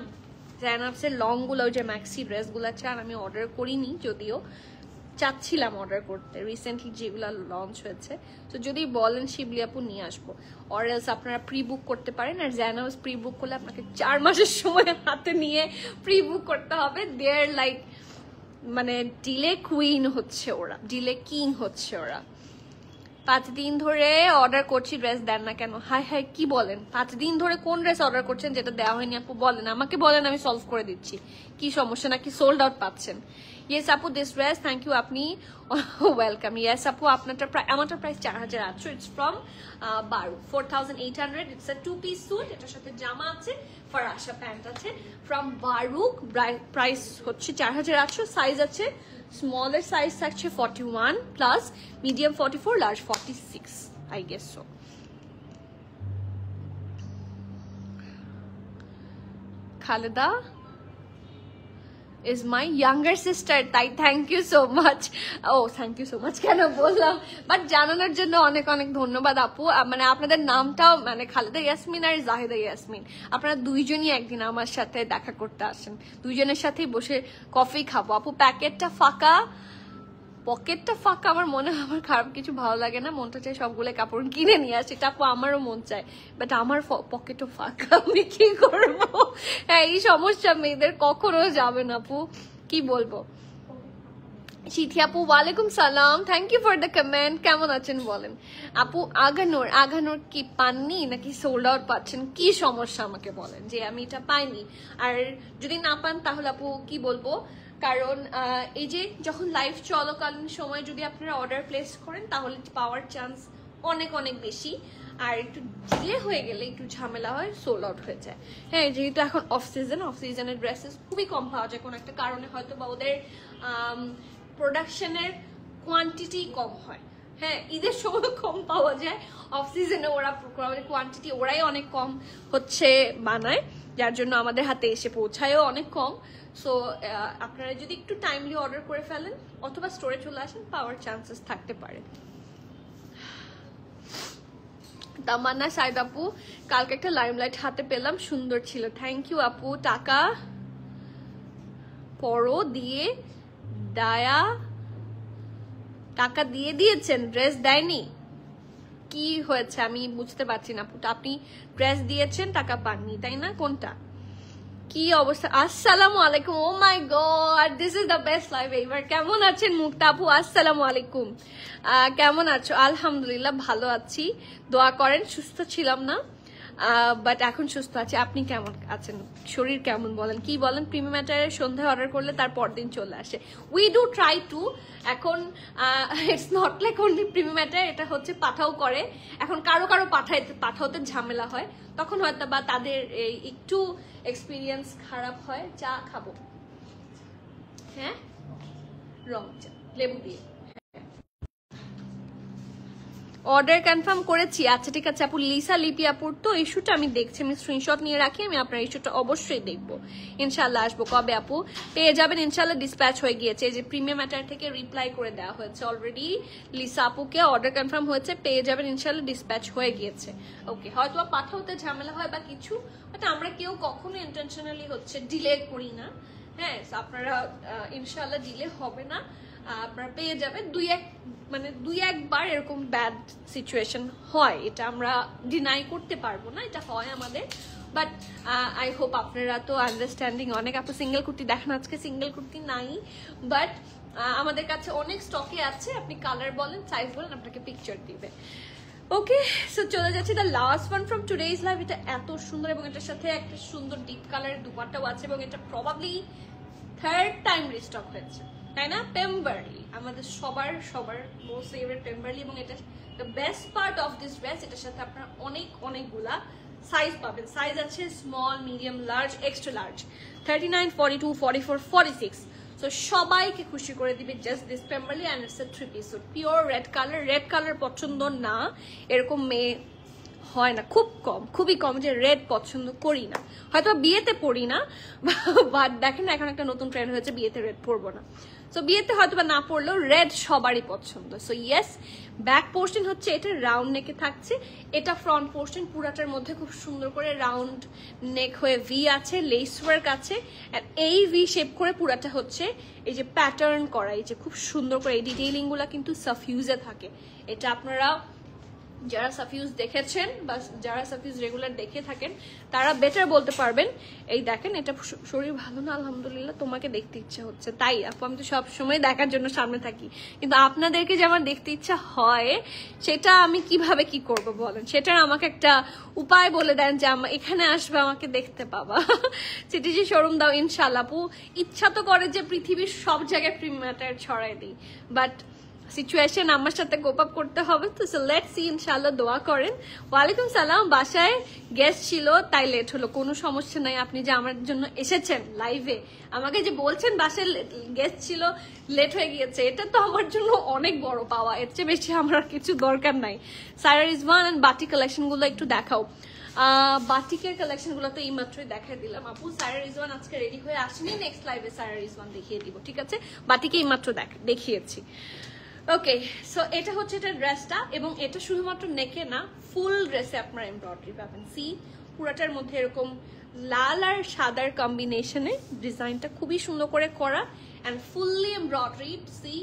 জায়নাবসের লং গুলো, ওই যে ম্যাক্সি ড্রেস গুলা চান? আমি অর্ডার করিনি, যদিও চাচ্ছিলাম অর্ডার করতে, রিসেন্টলি যেগুলো লঞ্চ হয়েছে। তো যদি বলেন শিবলি আপু নিয়ে আসবো, অর এলস আপনারা প্রি বুক করতে পারেন। আর জায়নাবস প্রি বুক করলে আপনাকে 4 মাসের সময় হাতে নিয়ে প্রি বুক করতে হবে। দেয়ার লাইক মানে ডিলে কুইন হচ্ছে ওরা, ডিলে কিং হচ্ছে ওরা। 5 দিন ধরে অর্ডার করছি, ড্রেস দেন না কেন? হাই হাই, কি বলেন? 5 দিন ধরে কোন ড্রেস অর্ডার করছেন যেটা দেওয়া হয়নি আপু? বলেন, আমাকে বলেন, আমি সলভ করে দিচ্ছি। কি সমস্যা? নাকি সোল্ড আউট পাচ্ছেন? ইয়েস আপু, দিস ড্রেস, থ্যাংক ইউ, আপনি ওয়েলকাম। ইয়েস আপু, আপনারটা আমারটা price 4800। It's from Baroque, 4800। It's a 2 piece suit, এটার সাথে জামা আছে, ফরাসা প্যান্ট আছে। ফ্রম বারুক, প্রাইস হচ্ছে 4800। সাইজ আছে, স্মলের সাইজ থাকছে 41 plus, medium 44, large 46, I guess so. Khaleda is my younger sister, তাই thank you so much. Oh thank you so much কেন বললাম, বাট জানানোর জন্য অনেক অনেক ধন্যবাদ আপু। মানে আপনাদের নামটাও, মানে খালেদা ইয়াসমিন আর জাহিদা ইয়াসমিন, আপনারা দুইজনই একদিন আমার সাথে দেখা করতে আসেন, দুইজনের সাথেই বসে কফি খাবো। আপু পকেটটা ফাঁকা, আমার মনে হয় আমার খারাপ কিছু ভালো লাগে না, মনটা চাই সবগুলো কাপড় কিনে নিয়ে আসি। এটা আপু আমারও মন চায়, বাট আমার পকেটও ফাঁকা, আমি কি করবো? হ্যাঁ, এই সমস্যা মেয়েদের কখনো যাবে না আপু, কি বলবো। চিঠি আপু, ওয়ালাইকুম সালাম, thank you for the comment. কেমন আছেন বলেন আপু? আগানোর কি পাননি নাকি সোল্ড আউট পাচ্ছেন? কি সমস্যা আমাকে বলেন, যে আমি এটা পাইনি। আর যদি না পান তাহলে আপু কি বলবো, কারণ এই যে যখন লাইভ চলাকালীন সময় যদি আপনারা অর্ডার প্লেস করেন তাহলে পাওয়ার চান্স অনেক অনেক বেশি। আর একটু ডিলে হয়ে গেলে একটু ঝামেলা হয়, সোল্ড আউট হয়ে যায়। হ্যাঁ, যেহেতু এখন অফ সিজনের ড্রেসেস খুবই কম পাওয়া যায়, কোনো একটা কারণে হয়তো বা ওদের প্রোডাকশনের কোয়ান্টিটি কম হয়। হ্যাঁ, ঈদের সময় কম পাওয়া যায়, অফ সিজনে ওরা কোয়ান্টিটি ওরাই অনেক কম হচ্ছে বানায়, যার জন্য আমাদের হাতে এসে পৌঁছায়ও অনেক কম। সো আপনারা যদি একটু টাইমলি অর্ডার করে ফেলেন অথবা স্টোরে চলে আসেন, পাওয়ার চান্সেস থাকতে পারে। তামান্না সাইদ আপু, কালকে একটা লাইমলাইট হাতে পেলাম, সুন্দর ছিল, থ্যাংক ইউ আপু। টাকা পরো দিয়ে টাকা দিয়ে দিয়েছেন, ড্রেস দেয়নি? কি হয়েছে আমি বুঝতে পারছি না আপু। আপনি ড্রেস দিয়েছেন, টাকা পাননি, তাই না? কোনটা? কি অবস্থা? আসসালামু আলাইকুম। Oh my god, this is the best live ever. কেমন আছেন মুক্তা আপু? আসসালামু আলাইকুম। কেমন আছো? আলহামদুলিল্লাহ ভালো আছি, দোয়া করেন। সুস্থ ছিলাম না, বাট এখন সুস্থ আছি। আপনি কেমন আছেন? শরীর কেমন বলেন? কি বলেন? প্রিমিয়াম ম্যাটারের সন্ধ্যায় অর্ডার করলে তার পরদিন চলে আসে। We do try to. এখন it's not like only premium matter, এটা হচ্ছে পাঠাও করে। এখন কারো কারো পাঠাওতে ঝামেলা হয়, তখন হয়তো বা তাদের একটু এক্সপিরিয়েন্স খারাপ হয়। চা খাবো? হ্যাঁ, রং চা লেবু দিয়ে। অর্ডার কনফার্ম করেছি। আচ্ছা ঠিক আছে আপু। লিসা লিপি আপুর তো ইস্যুটা আমি দেখছি, আমি স্ক্রিনশট নিয়ে রাখি। আমি আপনার ইস্যুটা অবশ্যই দেখবো, ইনশাল্লাহ আসবো। কবে আপু? পেয়ে যাবেন ইনশাল্লাহ। ডিসপ্যাচ হয়ে গিয়েছে, যে প্রিমিয়াম ম্যাটার থেকে রিপ্লাই করে দেওয়া হয়েছে অলরেডি। লিসা আপুকে অর্ডার কনফার্ম হয়েছে, পেয়ে যাবেন ইনশাল্লাহ। ডিসপ্যাচ হয়ে গিয়েছে। ওকে, হয়তো পাঠাতে ঝামেলা হয় বা কিছু, বাট আমরা কেউ কখনো ইন্টেনশনালি হচ্ছে ডিলে করি না। হ্যাঁ, আপনারা ইনশাল্লাহ ডিলে হবে না, আপনারা পেয়ে যাবেন। দুই একবার এরকম ব্যাড সিচুয়েশন হয়, এটা আমরা ডিনাই করতে পারবো না, এটা হয় আমাদের। বাট আই হোপ আপনারা তো আন্ডারস্ট্যান্ডিং অনেক। আপনি সিঙ্গেল কুর্তি দেখেন, আজকে সিঙ্গেল কুর্তি নাই, বাট আমাদের কাছে অনেক স্টকে আছে। আপনি কালার বলেন, সাইজ বলেন, আপনাকে পিকচার দিবে। ওকে, সো চলে যাচ্ছি the last one from today's live. এটা এত সুন্দর, এবং এটার সাথে একটা সুন্দর ডিপ কালারের দুপাট্টাও আছে, এবং এটা প্রবাবলি থার্ড টাইম রিস্টক হয়েছে, তাই না? পেম্বারলি, আমাদের সবার মোস্ট ফেভারিট পেম্বারলি। এবং এটা the best part of this dress, এটার সাথে আপনারা অনেকগুলা সাইজ পাবেন। সাইজ আছে small, medium, large, extra large, 39, 42, 44, 46। So সবাইকে খুশি করে দিবে just this Pemberley. And it's a 3 piece. Pure red colour. Red colour পছন্দ না এরকম মেয়ে হয় না, খুবই কম যে রেড পছন্দ করি না। হয়তো বিয়েতে পড়ি না, বাট দেখেন এখন একটা নতুন ট্রেন্ড হয়েছে, বিয়েতে রেড পরবো না। সো বিয়েতে হয়তো বা না পড়লেও রেড সবারই পছন্দ। সো ইয়েস, ব্যাক পোর্শন হচ্ছে এটা রাউন্ড নেকে থাকছে। এটা ফ্রন্ট পোর্শন পুরাটার মধ্যে খুব সুন্দর করে রাউন্ড নেক হয়ে ভি আছে, লেস ওয়ার্ক আছে। এই ভি শেপ করে পুরাটা হচ্ছে এই যে প্যাটার্ন করা, এই যে খুব সুন্দর করে এই ডিটেইলিং গুলা কিন্তু সাফিউজে থাকে। এটা আপনারা যারা সাফিউজ দেখেছেন বা যারা সাফিউজ রেগুলার দেখে থাকেন তারা বেটার বলতে পারবেন। এই দেখেন, এটা শরীর ভালো না আলহামদুলিল্লাহ, তোমাকে দেখতে ইচ্ছা হচ্ছে, তাই আপু আমি তো সবসময় দেখার জন্য সামনে থাকি, কিন্তু আপনাদেরকে যে আমার দেখতে ইচ্ছা হয় সেটা আমি কিভাবে কি করব বলেন? সেটার আমাকে একটা উপায় বলে দেন যে এখানে আসবে আমাকে দেখতে পাবা। সেটি যে শোরুম দাও ইনশাল্লাহ। আপু ইচ্ছা তো করে যে পৃথিবীর সব জায়গায় প্রিমিয়াম ম্যাটার ছড়াই দিই, বাট সিচুয়েশন আমার সাথে কোপ আপ করতে হবে। তো লেটস সি, ইনশাআল্লাহ দোয়া করেন। ওয়ালাইকুম সালাম। বাসায় গেস্ট ছিল তাই লেট হলো, কোনো সমস্যা নাই। আপনি যে আমার জন্য এসেছেন লাইভে, আমাকে যে বলছেন বাসায় গেস্ট ছিল লেট হয়ে গিয়েছে, এটা তো আমার জন্য অনেক বড় পাওয়া। এর চেয়ে বেশি আমার কিছু দরকার নাই। সারা রিজওয়ান এন্ড বাটি কালেকশন গুলো একটু দেখাও। বাটিকের কালেকশন গুলো তো এই মাত্রই দেখাই দিলাম আপু। সারা রিজওয়ান আজকে রেডি হয়ে আসেনি, নেক্সট লাইভে সারা রিজওয়ান দেখিয়ে দিব, ঠিক আছে? বাটিকে এই মাত্র দেখিয়েছি। ওকে, সো এটা হচ্ছে এটা ড্রেসটা, এবং এটা শুধুমাত্র নেকে না, ফুল ড্রেসে আপনারা এমব্রয়ডারি পাবেন। সি, পুরাটার মধ্যে এরকম লাল আর সাদার কম্বিনেশনে ডিজাইনটা খুবই সুন্দর করে করা, অ্যান্ড ফুললি এমব্রয়ডারি। সি,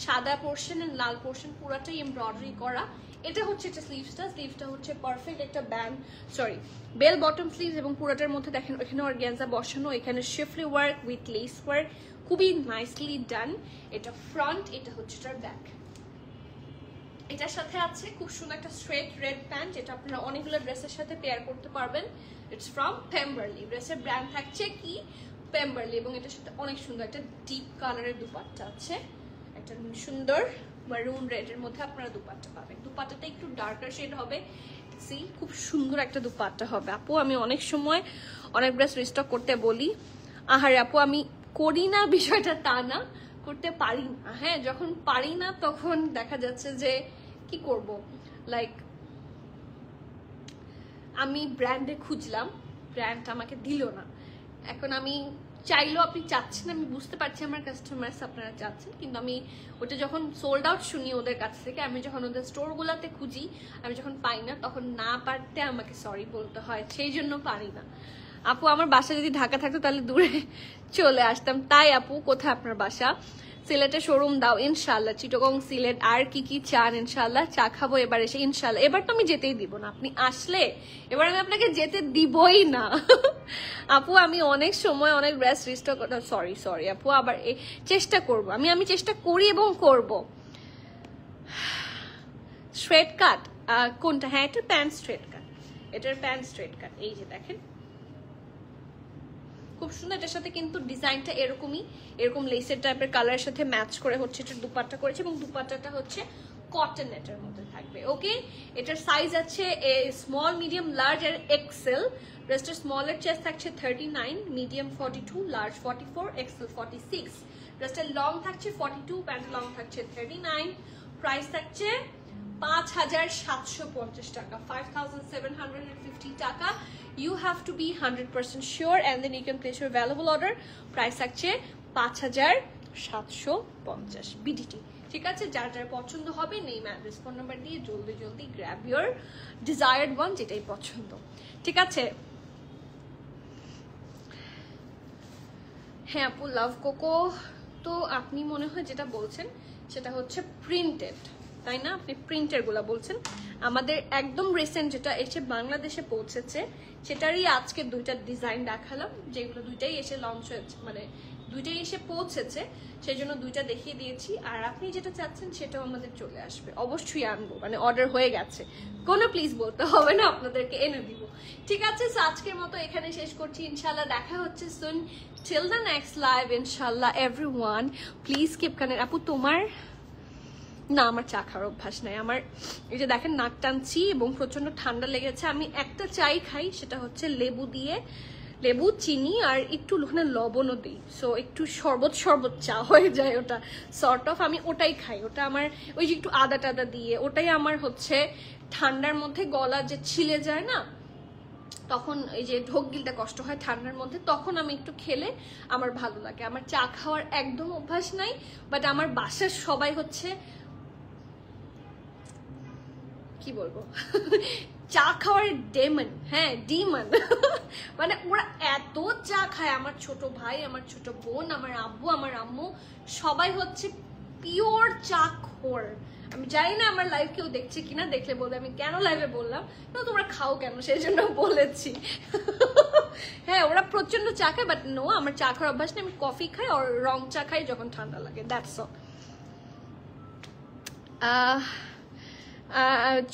সাদা পোর্শন এন্ড লাল পোর্শন পুরাটাই এমব্রয়ডারি করা। এটা হচ্ছে এটা স্লিভসটা হচ্ছে পারফেক্ট একটা বেল বটম স্লিভস, এবং পুরাটার মধ্যে দেখেন এখানে অর্গানজা বসানো, এখানে শিফলি ওয়ার্ক উইথ লেস ওয়ার্ক, খুবই নাইসলি ডান। এটা ফ্রন্ট, এটা হচ্ছে এটার ব্যাক। এটার সাথে আছে খুব সুন্দর একটা স্ট্রেট রেড প্যান্ট, যেটা আপনারা অনেকগুলো ড্রেসের সাথে পেয়ার করতে পারবেন। It's from Pemberley. ড্রেসের ব্র্যান্ড থাকছে কি? পেম্বারলি। এবং এটার সাথে অনেক সুন্দর একটা ডিপ কালারের দুপাট্টা আছে, একটা সুন্দর মারুন রেডের মধ্যে আপনারা দুপাট্টা পাবেন। দুপাট্টাটা একটু ডার্কার শেড হবে। সি, খুব সুন্দর একটা দুপাট্টা হবে। আপু আমি অনেক সময় অনেক ড্রেস রিস্টক করতে বলি, আহারে আপু আমি করি না বিষয়টা তা না, করতে পারি না। হ্যাঁ, যখন পারি না তখন দেখা যাচ্ছে যে কি করব, লাইক আমি ব্র্যান্ডে খুঁজলাম, ব্র্যান্ড আমাকে দিল না। এখন আমি চাইলেও, আপনি চাচ্ছেন, আমি বুঝতে পারছি আমার কাস্টমার্স আপনারা চাচ্ছেন, কিন্তু আমি ওটা যখন সোল্ড আউট শুনি ওদের কাছ থেকে, আমি যখন ওদের স্টোরগুলোতে খুঁজি, আমি যখন পাই না, তখন না পারতে আমাকে সরি বলতে হয়, সেই জন্য পারি না। আপু আমার বাসা যদি ঢাকা থাকতো তাহলে দূরে চলে আসতাম। তাই আপু, কোথায় আপনার বাসা? সিলেটে শোরুম দাও ইনশাল্লাহ, চিটাগং সিলেট আর কি কি চান ইনশাল্লাহ, চা খাবো এবার এসে ইনশাল্লাহ। এবার তো আমি যেতেই দিব না, আপনি আসলে এবার আমি আপনাকে যেতে দিবই না। আপু আমি অনেক সময় অনেক ব্রেস্ট রিস্টোর, সরি আপু, আবার চেষ্টা করব, আমি চেষ্টা করি এবং করব। স্ট্রেট কাট কোনটা? হ্যাঁ, এটার প্যান্ট স্ট্রেট কাট, এটার প্যান্ট স্ট্রেট কাট, এই যে দেখেন খুব সুন্দর। এটার সাথে কিন্তু ডিজাইনটা এরকম লেসের টাইপের কালারের সাথে ম্যাচ করে হচ্ছে এটা দুপাট্টা করেছে, এবং দুপাট্টাটা হচ্ছে কটন নেটের মধ্যে থাকবে। ওকে, এটার সাইজ আছে স্মল, মিডিয়াম, লার্জ আর এক্সেল। ড্রেসটার স্মলের চেস্ট থাকছে 39, মিডিয়াম 42, লার্জ 44, এক্সেল 46। ড্রেসটার লং থাকছে 42, প্যান্ট লং থাকছে 39। প্রাইস থাকছে 5,750 টাকা, 5,750 টাকা। You have to be 100% sure and then you can place your valuable order. Price থাকছে 5,750 BDT। ঠিক আছে, যার যার পছন্দ হবে নেম অ্যাড্রেস ফোন নাম্বার দিয়ে জলদি গ্র্যাব ইউর ডিজায়ার্ড ওয়ান, যেটাই পছন্দ। ঠিক আছে, হ্যাঁ আপু লাভ কোকো তো আপনি মনে হয় যেটা বলছেন সেটা হচ্ছে প্রিন্টেড, তাই না? আপনি প্রিন্টের গুলা বলছেন। আমাদের একদম রিসেন্ট যেটা এসে বাংলাদেশে পৌঁছেছে সেটারই আজকে দুইটা ডিজাইন দেখালাম, যেগুলো দুইটাই এসে লঞ্চ হয়েছে, মানে দুইটাই এসে পৌঁছেছে, সেই জন্য দুইটা দেখিয়ে দিয়েছি। আর আপনি যেটা চাচ্ছেন সেটাও আমাদের চলে আসবে, অবশ্যই আনবো, মানে অর্ডার হয়ে গেছে, কোনো প্লিজ বলতে হবে না, আপনাদেরকে এনে দিব। ঠিক আছে, আজকের মতো এখানে শেষ করছি, ইনশাল্লাহ দেখা হচ্ছে সুন। টিল দ্য নেক্সট লাইভ ইনশাল্লাহ এভরিওয়ান, প্লিজ কিপ কানেক্ট। আপু তোমার না, আমার চা খাওয়ার অভ্যাস নাই। আমার এই যে দেখেন নাক টানছি এবং প্রচন্ড ঠান্ডা লেগেছে, আমি একটা চাই খাই, সেটা হচ্ছে লেবু চিনি আর একটু ওখানে লবণও দিই, সো একটু শরবত চা হয়ে যায় ওটা সর্ট অফ, আমি ওটাই খাই। ওটা আমার ওই যে একটু আদা টাদা দিয়ে, ওটাই আমার হচ্ছে ঠান্ডার মধ্যে গলা যে ছিলে যায় না, তখন এই যে ঢোক গিলতে কষ্ট হয় ঠান্ডার মধ্যে, তখন আমি একটু খেলে আমার ভালো লাগে। আমার চা খাওয়ার একদম অভ্যাস নাই, বাট আমার বাসার সবাই হচ্ছে কি বলবো চা খাওয়ার ডেমন, হ্যাঁ ডিমন। মানে ওরা এত চা খায়, আমার ছোট ভাই, আমার ছোট বোন, আমার আব্বু, আমার আম্মু, সবাই হচ্ছে পিওর চা খোর। আমি জানি না আমার লাইভ কেউ দেখছে কিনা, দেখলে বলবে আমি কেন লাইভে বললাম, তো তোমরা খাও কেন সেই জন্য বলেছি। হ্যাঁ ওরা প্রচন্ড চা খায়, বাট নো, আমার চা খাওয়ার অভ্যাস নেই, আমি কফি খাই আর রং চা খাই যখন ঠান্ডা লাগে, দ্যাটস অল।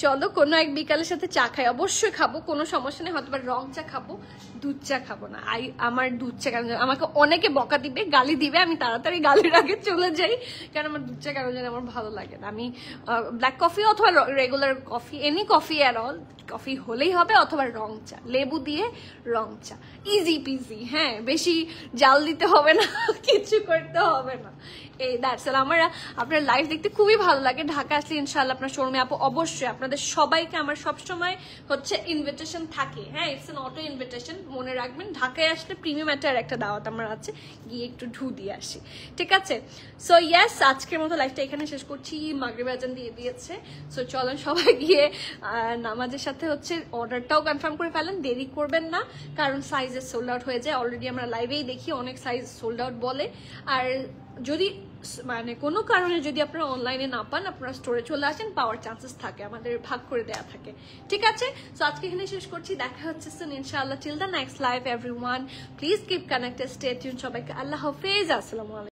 চলো কোনো এক বিকালের সাথে চা খাই, অবশ্যই খাবো, কোনো সমস্যা নেই, হয়তো রং চা খাবো, দুধ চা খাবো না। আমার দুধ চা কেন, আমাকে অনেকে বকা দিবে, গালি দিবে, আমি তাড়াতাড়ি গালির আগে চলে যাই, কারণ আমার দুধ চা কেন জানি আমার ভালো লাগে না। আমি ব্ল্যাক কফি অথবা regular coffee, any coffee at all, coffee হলেই হবে, অথবা রং চা, লেবু দিয়ে রং চা, ইজি পিজি। হ্যাঁ বেশি জাল দিতে হবে না, কিছু করতে হবে না। এই দ্যাটস অল। আমার আপনার লাইভ দেখতে খুবই ভালো লাগে, ঢাকা আসলে ইনশাআল্লাহ আপনার শোরুমে আপু অবশ্যই আপনাদের সবাইকে আমার সবসময় হচ্ছে ইনভিটেশন থাকে। হ্যাঁ ইটস এন অটো ইনভিটেশন, মনে রাখবেন ঢাকায় আসলে প্রিমিয়াম একটা দাওয়াত আমার আছে, গিয়ে একটু ঢু দিয়ে আসি। ঠিক আছে, সো ইয়েস আজকের মতো লাইভটা এখানে শেষ করছি, মাগরিব আজান দিয়ে দিয়েছে, সো চলেন সবাই গিয়ে নামাজের সাথে হচ্ছে অর্ডারটাও কনফার্ম করে ফেলেন, দেরি করবেন না, কারণ সাইজের সোল্ড আউট হয়ে যায়। অলরেডি আমরা লাইভেই দেখি অনেক সাইজ সোল্ড আউট বলে, আর যদি মানে কোনো কারণে যদি আপনারা অনলাইনে না পান, আপনারা স্টোরে চলে আসেন, পাওয়ার চান্সেস থাকে, আমাদের ভাগ করে দেয়া থাকে। ঠিক আছে, সো আজকে এখানে শেষ করছি, দেখা হচ্ছে সুন ইনশাআল্লাহ। Till the next live everyone, please keep connected, stay tune. সবাইকে আল্লাহ হাফেজ, আসসালামু আলাইকুম।